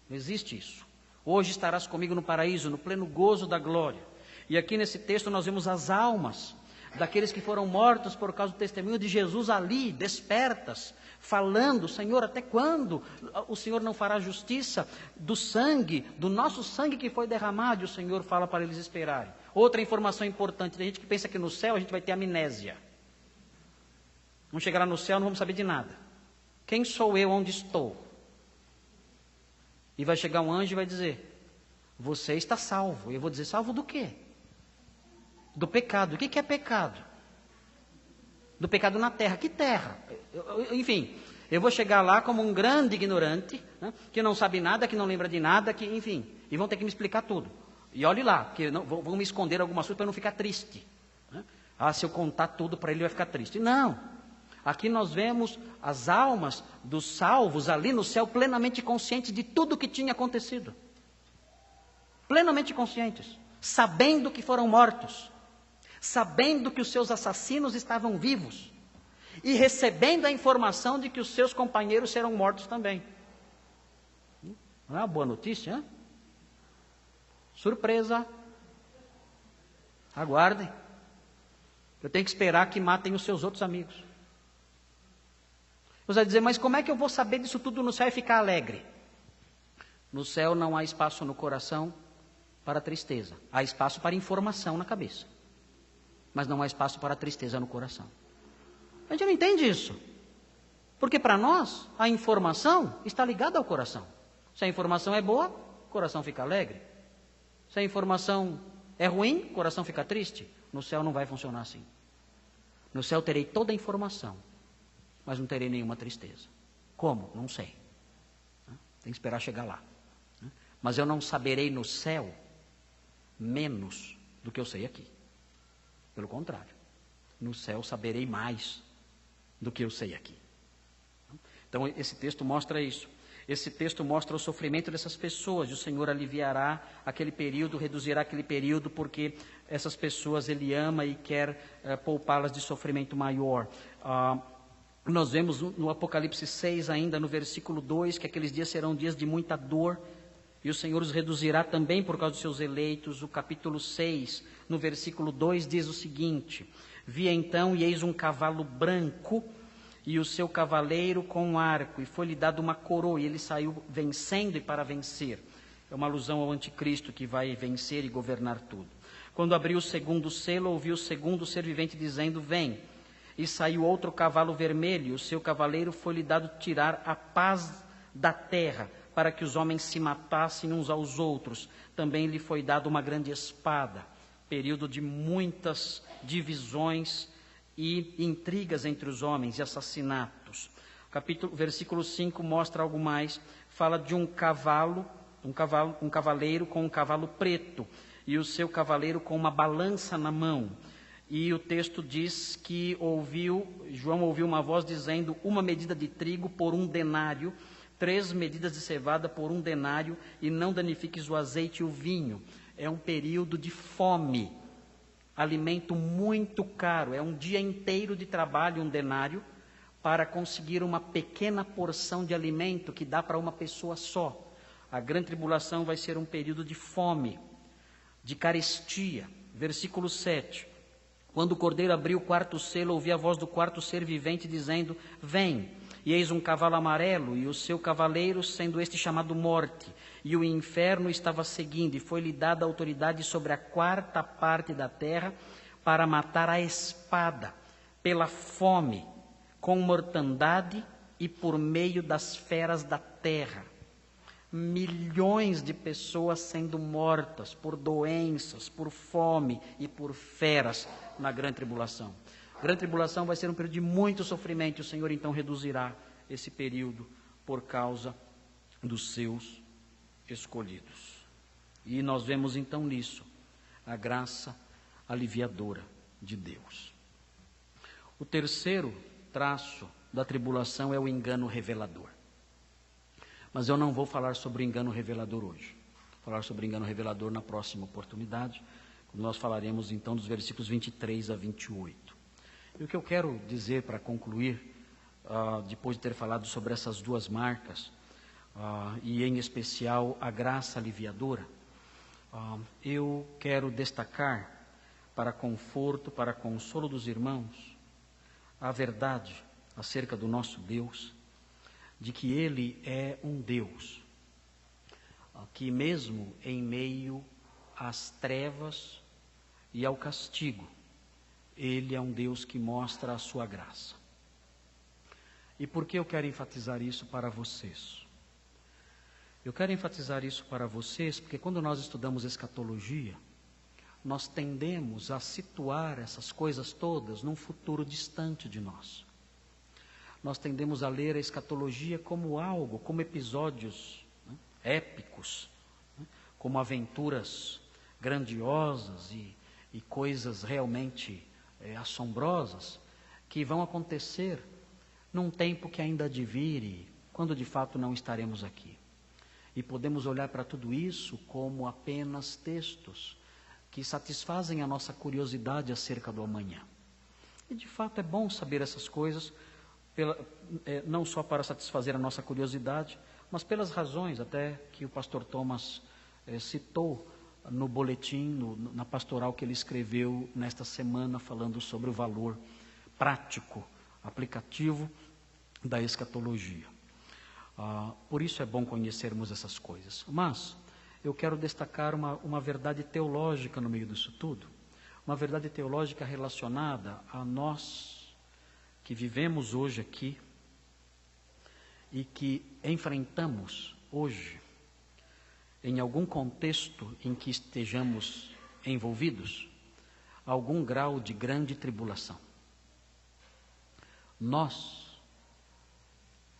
Não existe isso. Hoje estarás comigo no paraíso, no pleno gozo da glória. E aqui nesse texto nós vemos as almas daqueles que foram mortos por causa do testemunho de Jesus ali, despertas, falando: Senhor, até quando o Senhor não fará justiça do sangue, do nosso sangue que foi derramado? E o Senhor fala para eles esperarem. Outra informação importante: tem gente que pensa que no céu a gente vai ter amnésia. Vamos chegar lá no céu, não vamos saber de nada. Quem sou eu, onde estou? E vai chegar um anjo e vai dizer: você está salvo. E eu vou dizer: salvo do quê? Do pecado. O que é pecado? Do pecado na terra. Que terra? Enfim, eu vou chegar lá como um grande ignorante, né, que não sabe nada, que não lembra de nada, que, enfim, e vão ter que me explicar tudo. E olhe lá, porque vão me esconder algumas coisas para eu não ficar triste. Né? Se eu contar tudo para ele, vai ficar triste. Não. Aqui nós vemos as almas dos salvos ali no céu plenamente conscientes de tudo o que tinha acontecido. Plenamente conscientes. Sabendo que foram mortos. Sabendo que os seus assassinos estavam vivos. E recebendo a informação de que os seus companheiros serão mortos também. Não é uma boa notícia, hein? Surpresa. Aguardem. Eu tenho que esperar que matem os seus outros amigos. Você vai dizer, mas como é que eu vou saber disso tudo no céu e ficar alegre? No céu não há espaço no coração para tristeza. Há espaço para informação na cabeça. Mas não há espaço para tristeza no coração. A gente não entende isso. Porque para nós, a informação está ligada ao coração. Se a informação é boa, o coração fica alegre. Se a informação é ruim, o coração fica triste. No céu não vai funcionar assim. No céu terei toda a informação, mas não terei nenhuma tristeza. Como? Não sei. Tem que esperar chegar lá. Mas eu não saberei no céu menos do que eu sei aqui. Pelo contrário, no céu saberei mais do que eu sei aqui. Então esse texto mostra isso. Esse texto mostra o sofrimento dessas pessoas. E o Senhor aliviará aquele período, reduzirá aquele período, porque essas pessoas Ele ama e quer poupá-las de sofrimento maior. Nós vemos no Apocalipse 6 ainda, no versículo 2, que aqueles dias serão dias de muita dor. E o Senhor os reduzirá também por causa dos seus eleitos. O capítulo 6, no versículo 2, diz o seguinte: Vi então, e eis um cavalo branco, e o seu cavaleiro com um arco, e foi-lhe dado uma coroa, e ele saiu vencendo e para vencer. É uma alusão ao anticristo que vai vencer e governar tudo. Quando abriu o segundo selo, ouviu o segundo ser vivente dizendo: Vem. E saiu outro cavalo vermelho, e o seu cavaleiro foi-lhe dado tirar a paz da terra, para que os homens se matassem uns aos outros. Também lhe foi dada uma grande espada. Período de muitas divisões e intrigas entre os homens e assassinatos. Versículo 5 mostra algo mais. Fala de um cavaleiro com um cavalo preto, e o seu cavaleiro com uma balança na mão. E o texto diz que João ouviu uma voz dizendo: uma medida de trigo por 1 denário, 3 medidas de cevada por 1 denário, e não danifiques o azeite e o vinho. É um período de fome, alimento muito caro, é um dia inteiro de trabalho, 1 denário, para conseguir uma pequena porção de alimento que dá para uma pessoa só. A grande tribulação vai ser um período de fome, de carestia. Versículo 7. Quando o cordeiro abriu o 4º selo, ouvi a voz do 4º ser vivente dizendo: Vem. E eis um cavalo amarelo, e o seu cavaleiro, sendo este chamado Morte, e o inferno estava seguindo, e foi-lhe dada autoridade sobre a 4ª parte da terra, para matar a espada, pela fome, com mortandade e por meio das feras da terra. Milhões de pessoas sendo mortas por doenças, por fome e por feras na grande tribulação. A grande tribulação vai ser um período de muito sofrimento, e o Senhor então reduzirá esse período por causa dos seus escolhidos. E nós vemos então nisso a graça aliviadora de Deus. O terceiro traço da tribulação é o engano revelador. Mas eu não vou falar sobre o engano revelador hoje. Vou falar sobre o engano revelador na próxima oportunidade, quando nós falaremos então dos versículos 23 a 28. E o que eu quero dizer para concluir, depois de ter falado sobre essas duas marcas, e em especial a graça aliviadora, eu quero destacar, para conforto, para consolo dos irmãos, a verdade acerca do nosso Deus, de que Ele é um Deus que mesmo em meio às trevas e ao castigo, Ele é um Deus que mostra a sua graça. E por que eu quero enfatizar isso para vocês? Eu quero enfatizar isso para vocês porque quando nós estudamos escatologia, nós tendemos a situar essas coisas todas num futuro distante de nós. Nós tendemos a ler a escatologia como algo, como episódios épicos, como aventuras grandiosas e coisas realmente assombrosas que vão acontecer num tempo que ainda há de vir e quando de fato não estaremos aqui. E podemos olhar para tudo isso como apenas textos que satisfazem a nossa curiosidade acerca do amanhã. E de fato é bom saber essas coisas, não só para satisfazer a nossa curiosidade, mas pelas razões até que o pastor Thomas citou no boletim, na pastoral que ele escreveu nesta semana, falando sobre o valor prático, aplicativo da escatologia. Por isso é bom conhecermos essas coisas. Mas eu quero destacar uma verdade teológica no meio disso tudo, uma verdade teológica relacionada a nós que vivemos hoje aqui e que enfrentamos hoje, em algum contexto em que estejamos envolvidos, algum grau de grande tribulação. Nós,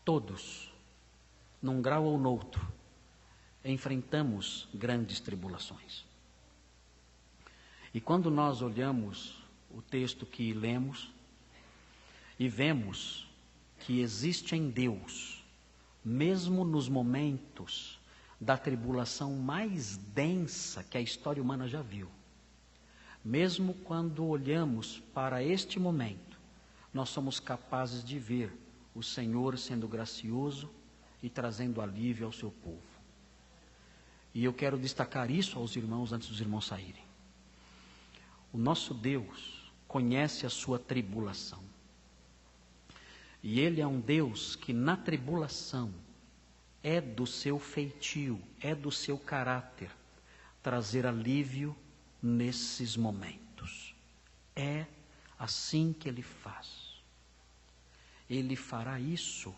todos, num grau ou noutro, enfrentamos grandes tribulações. E quando nós olhamos o texto que lemos e vemos que existe em Deus, mesmo nos momentos da tribulação mais densa que a história humana já viu, mesmo quando olhamos para este momento, nós somos capazes de ver o Senhor sendo gracioso e trazendo alívio ao seu povo. E eu quero destacar isso aos irmãos antes dos irmãos saírem. O nosso Deus conhece a sua tribulação. E Ele é um Deus que na tribulação é do seu feitio, é do seu caráter, trazer alívio nesses momentos. É assim que Ele faz. Ele fará isso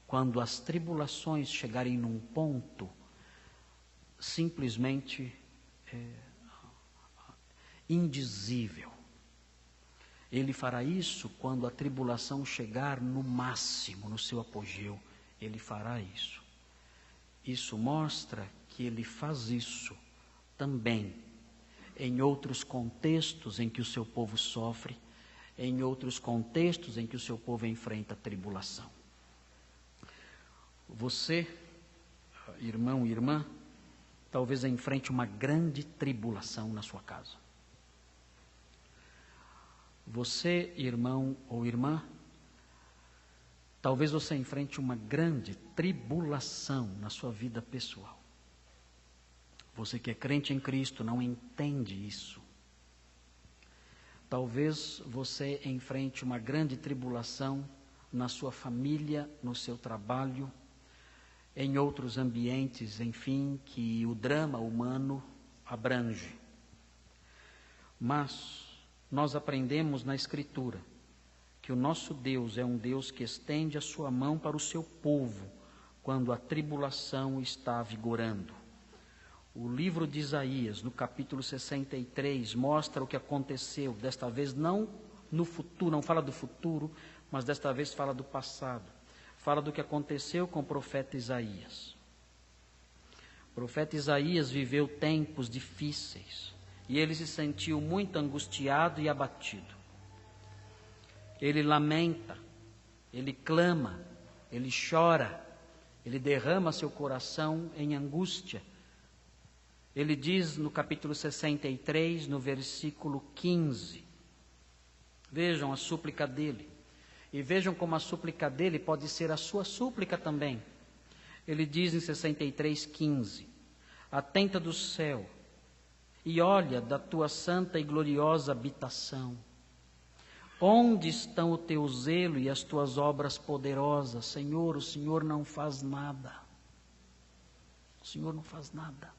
quando as tribulações chegarem num ponto simplesmente indizível. Ele fará isso quando a tribulação chegar no máximo, no seu apogeu. Ele fará isso. Isso mostra que Ele faz isso também em outros contextos em que o seu povo sofre, em outros contextos em que o seu povo enfrenta tribulação. Você, irmão e irmã, talvez enfrente uma grande tribulação na sua casa. Você, irmão ou irmã, talvez você enfrente uma grande tribulação na sua vida pessoal. Você que é crente em Cristo não entende isso. Talvez você enfrente uma grande tribulação na sua família, no seu trabalho, em outros ambientes, enfim, que o drama humano abrange. Mas nós aprendemos na Escritura que o nosso Deus é um Deus que estende a sua mão para o seu povo quando a tribulação está vigorando. O livro de Isaías, no capítulo 63, mostra o que aconteceu, desta vez não no futuro, não fala do futuro, mas desta vez fala do passado. Fala do que aconteceu com o profeta Isaías. O profeta Isaías viveu tempos difíceis e ele se sentiu muito angustiado e abatido. Ele lamenta, ele clama, ele chora, ele derrama seu coração em angústia. Ele diz no capítulo 63, no versículo 15, vejam a súplica dele, e vejam como a súplica dele pode ser a sua súplica também. Ele diz em 63:15, atenta do céu, e olha da tua santa e gloriosa habitação. Onde estão o teu zelo e as tuas obras poderosas? Senhor, o Senhor não faz nada. O Senhor não faz nada.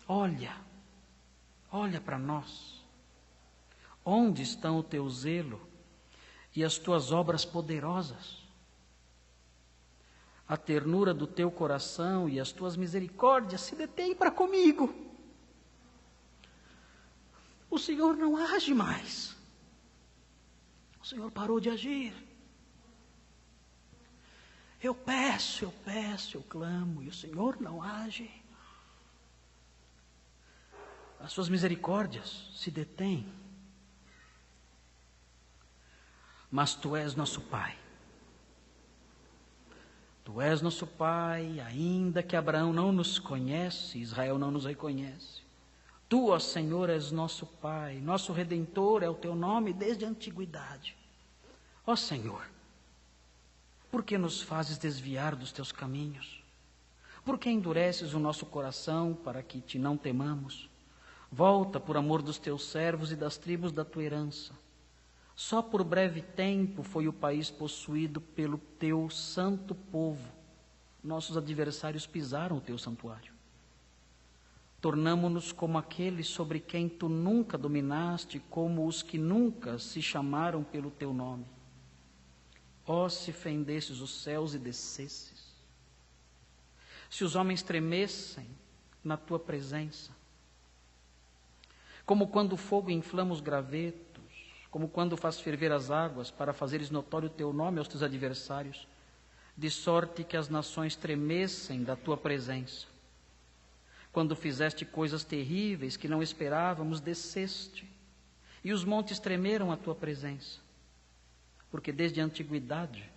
Olha para nós. Onde estão o teu zelo e as tuas obras poderosas? A ternura do teu coração e as tuas misericórdias se detêm para comigo. O Senhor não age mais. O Senhor parou de agir. Eu peço, eu clamo, e o Senhor não age. As suas misericórdias se detêm. Mas Tu és nosso Pai. Tu és nosso Pai, ainda que Abraão não nos conhece, Israel não nos reconhece. Tu, ó Senhor, és nosso Pai, nosso Redentor é o Teu nome desde a antiguidade. Ó Senhor, Por que nos fazes desviar dos teus caminhos? Por que endureces o nosso coração para que te não temamos? Volta por amor dos teus servos e das tribos da tua herança. Só por breve tempo foi o país possuído pelo teu santo povo. Nossos adversários pisaram o teu santuário. Tornamo-nos como aqueles sobre quem tu nunca dominaste, como os que nunca se chamaram pelo teu nome. Ó, se fendesses os céus e descesses, se os homens tremessem na tua presença, como quando o fogo inflama os gravetos, como quando faz ferver as águas para fazeres notório o teu nome aos teus adversários, de sorte que as nações tremessem da tua presença. Quando fizeste coisas terríveis que não esperávamos, desceste, e os montes tremeram à tua presença, porque desde a antiguidade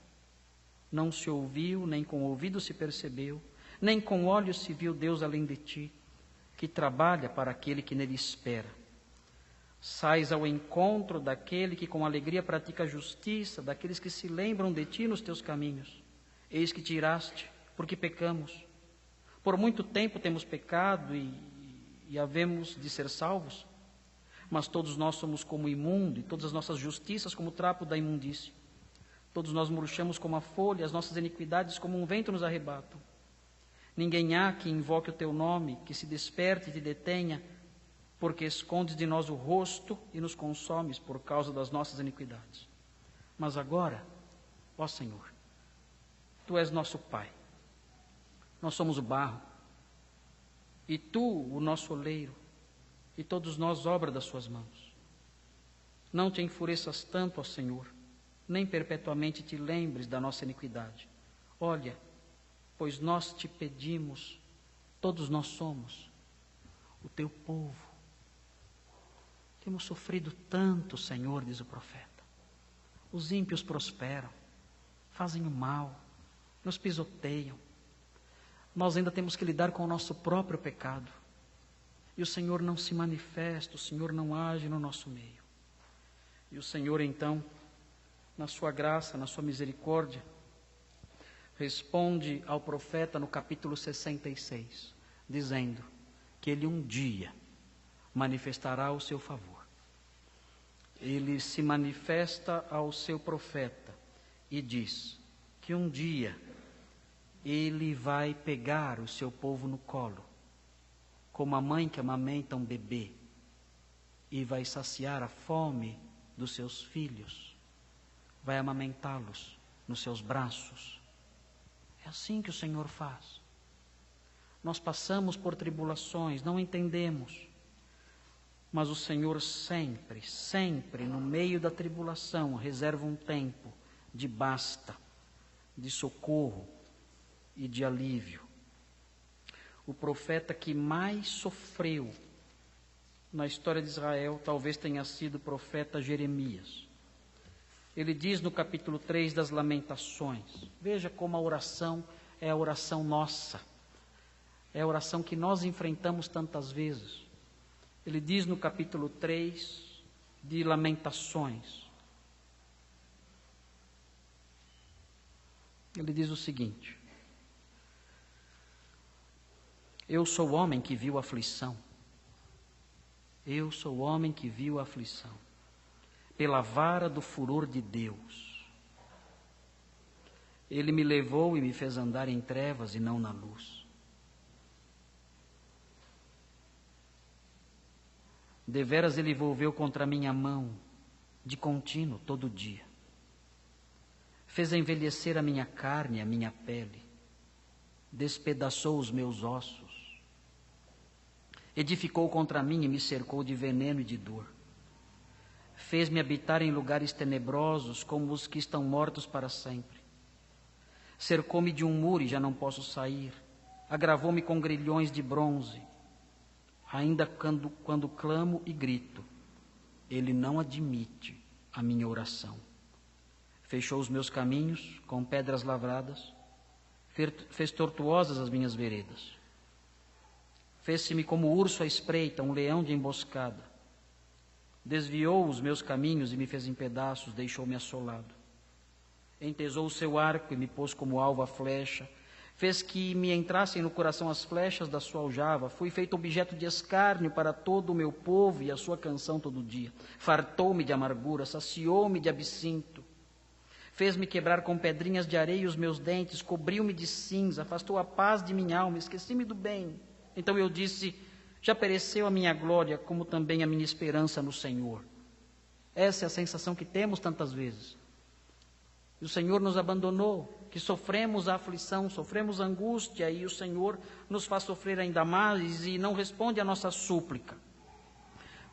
não se ouviu, nem com o ouvido se percebeu, nem com olhos se viu Deus além de ti, que trabalha para aquele que nele espera. Sais ao encontro daquele que com alegria pratica a justiça, daqueles que se lembram de ti nos teus caminhos. Eis que te iraste, porque pecamos. Por muito tempo temos pecado e havemos de ser salvos, mas todos nós somos como imundo, e todas as nossas justiças como trapo da imundície. Todos nós murchamos como a folha, as nossas iniquidades como um vento nos arrebatam. Ninguém há que invoque o teu nome, que se desperte e te detenha, porque escondes de nós o rosto e nos consomes por causa das nossas iniquidades. Mas agora, ó Senhor, tu és nosso Pai. Nós somos o barro, e tu o nosso oleiro, e todos nós obra das suas mãos. Não te enfureças tanto, ó Senhor, nem perpetuamente te lembres da nossa iniquidade. Olha, pois nós te pedimos, todos nós somos o teu povo. Temos sofrido tanto, Senhor, diz o profeta. Os ímpios prosperam, fazem o mal, nos pisoteiam. Nós ainda temos que lidar com o nosso próprio pecado. E o Senhor não se manifesta, o Senhor não age no nosso meio. E o Senhor, então, na sua graça, na sua misericórdia, responde ao profeta no capítulo 66, dizendo que ele um dia manifestará o seu favor. Ele se manifesta ao seu profeta e diz que um dia ele vai pegar o seu povo no colo, como a mãe que amamenta um bebê, e vai saciar a fome dos seus filhos, vai amamentá-los nos seus braços. É assim que o Senhor faz. Nós passamos por tribulações, não entendemos, mas o Senhor sempre, sempre, no meio da tribulação, reserva um tempo de basta, de socorro e de alívio. O profeta que mais sofreu na história de Israel talvez tenha sido o profeta Jeremias. Ele diz no capítulo 3 das Lamentações, veja como a oração é a oração nossa, é a oração que nós enfrentamos tantas vezes. Ele diz no capítulo 3 de Lamentações, ele diz o seguinte: eu sou o homem que viu a aflição, eu sou o homem que viu a aflição, pela vara do furor de Deus. Ele me levou e me fez andar em trevas e não na luz. Deveras ele volveu contra minha mão, de contínuo, todo dia. Fez envelhecer a minha carne e a minha pele, despedaçou os meus ossos, edificou contra mim e me cercou de veneno e de dor. Fez-me habitar em lugares tenebrosos, como os que estão mortos para sempre. Cercou-me de um muro e já não posso sair, agravou-me com grilhões de bronze. Ainda quando clamo e grito, ele não admite a minha oração. Fechou os meus caminhos com pedras lavradas, fez tortuosas as minhas veredas. Fez-se-me como urso à espreita, um leão de emboscada. Desviou os meus caminhos e me fez em pedaços, deixou-me assolado. Entesou o seu arco e me pôs como alvo a flecha. Fez que me entrassem no coração as flechas da sua aljava. Fui feito objeto de escárnio para todo o meu povo e a sua canção todo dia. Fartou-me de amargura, saciou-me de absinto. Fez-me quebrar com pedrinhas de areia os meus dentes, cobriu-me de cinza, afastou a paz de minha alma, esqueci-me do bem. Então eu disse, já pereceu a minha glória, como também a minha esperança no Senhor. Essa é a sensação que temos tantas vezes. O Senhor nos abandonou, que sofremos a aflição, sofremos a angústia, e o Senhor nos faz sofrer ainda mais e não responde à nossa súplica.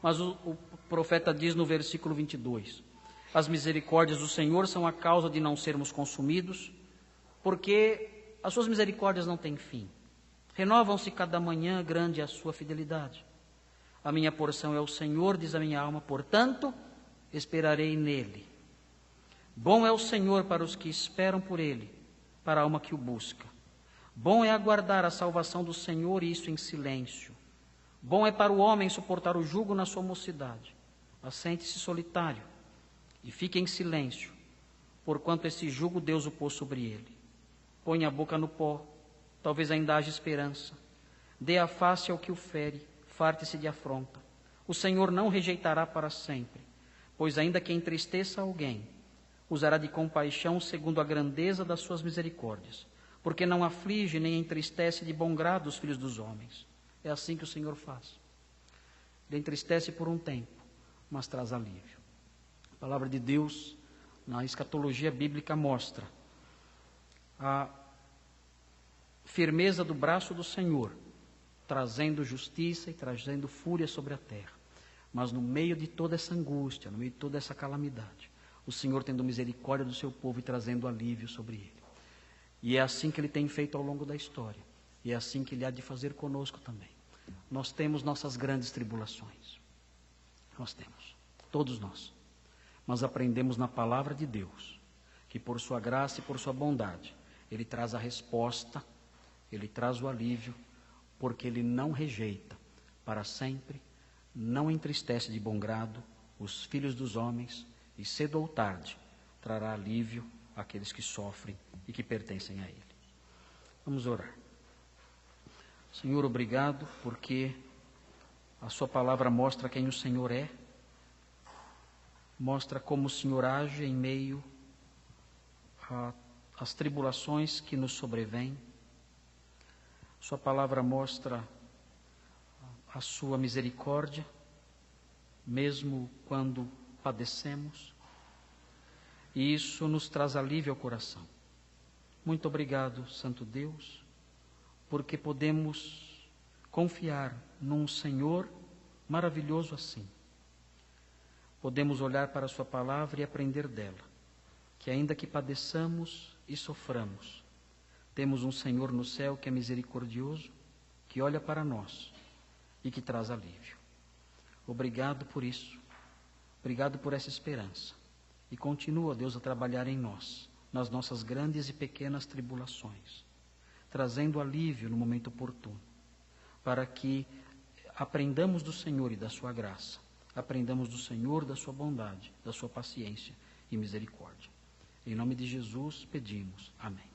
Mas o profeta diz no versículo 22, as misericórdias do Senhor são a causa de não sermos consumidos, porque as suas misericórdias não têm fim. Renovam-se cada manhã, grande é a sua fidelidade. A minha porção é o Senhor, diz a minha alma, portanto, esperarei nele. Bom é o Senhor para os que esperam por ele, para a alma que o busca. Bom é aguardar a salvação do Senhor, e isso em silêncio. Bom é para o homem suportar o jugo na sua mocidade. Assente-se solitário e fique em silêncio, porquanto esse jugo Deus o pôs sobre ele. Põe a boca no pó, talvez ainda haja esperança. Dê a face ao que o fere, farte-se de afronta. O Senhor não rejeitará para sempre, pois ainda que entristeça alguém, usará de compaixão segundo a grandeza das suas misericórdias, porque não aflige nem entristece de bom grado os filhos dos homens. É assim que o Senhor faz. Ele entristece por um tempo, mas traz alívio. A palavra de Deus, na escatologia bíblica, mostra a firmeza do braço do Senhor, trazendo justiça e trazendo fúria sobre a terra. Mas no meio de toda essa angústia, no meio de toda essa calamidade, o Senhor tendo misericórdia do seu povo e trazendo alívio sobre ele. E é assim que ele tem feito ao longo da história. E é assim que ele há de fazer conosco também. Nós temos nossas grandes tribulações. Nós temos, todos nós. Mas aprendemos na palavra de Deus, que por sua graça e por sua bondade, ele traz a resposta, ele traz o alívio, porque ele não rejeita para sempre, não entristece de bom grado os filhos dos homens, e cedo ou tarde trará alívio àqueles que sofrem e que pertencem a ele. Vamos orar. Senhor, obrigado, porque a sua palavra mostra quem o Senhor é, mostra como o Senhor age em meio às tribulações que nos sobrevêm. Sua palavra mostra a sua misericórdia, mesmo quando padecemos, e isso nos traz alívio ao coração. Muito obrigado, Santo Deus, porque podemos confiar num Senhor maravilhoso assim. Podemos olhar para a sua palavra e aprender dela, que ainda que padeçamos e soframos, temos um Senhor no céu que é misericordioso, que olha para nós e que traz alívio. Obrigado por isso, obrigado por essa esperança. E continua, Deus, a trabalhar em nós, nas nossas grandes e pequenas tribulações, trazendo alívio no momento oportuno, para que aprendamos do Senhor e da sua graça, aprendamos do Senhor, da sua bondade, da sua paciência e misericórdia. Em nome de Jesus pedimos. Amém.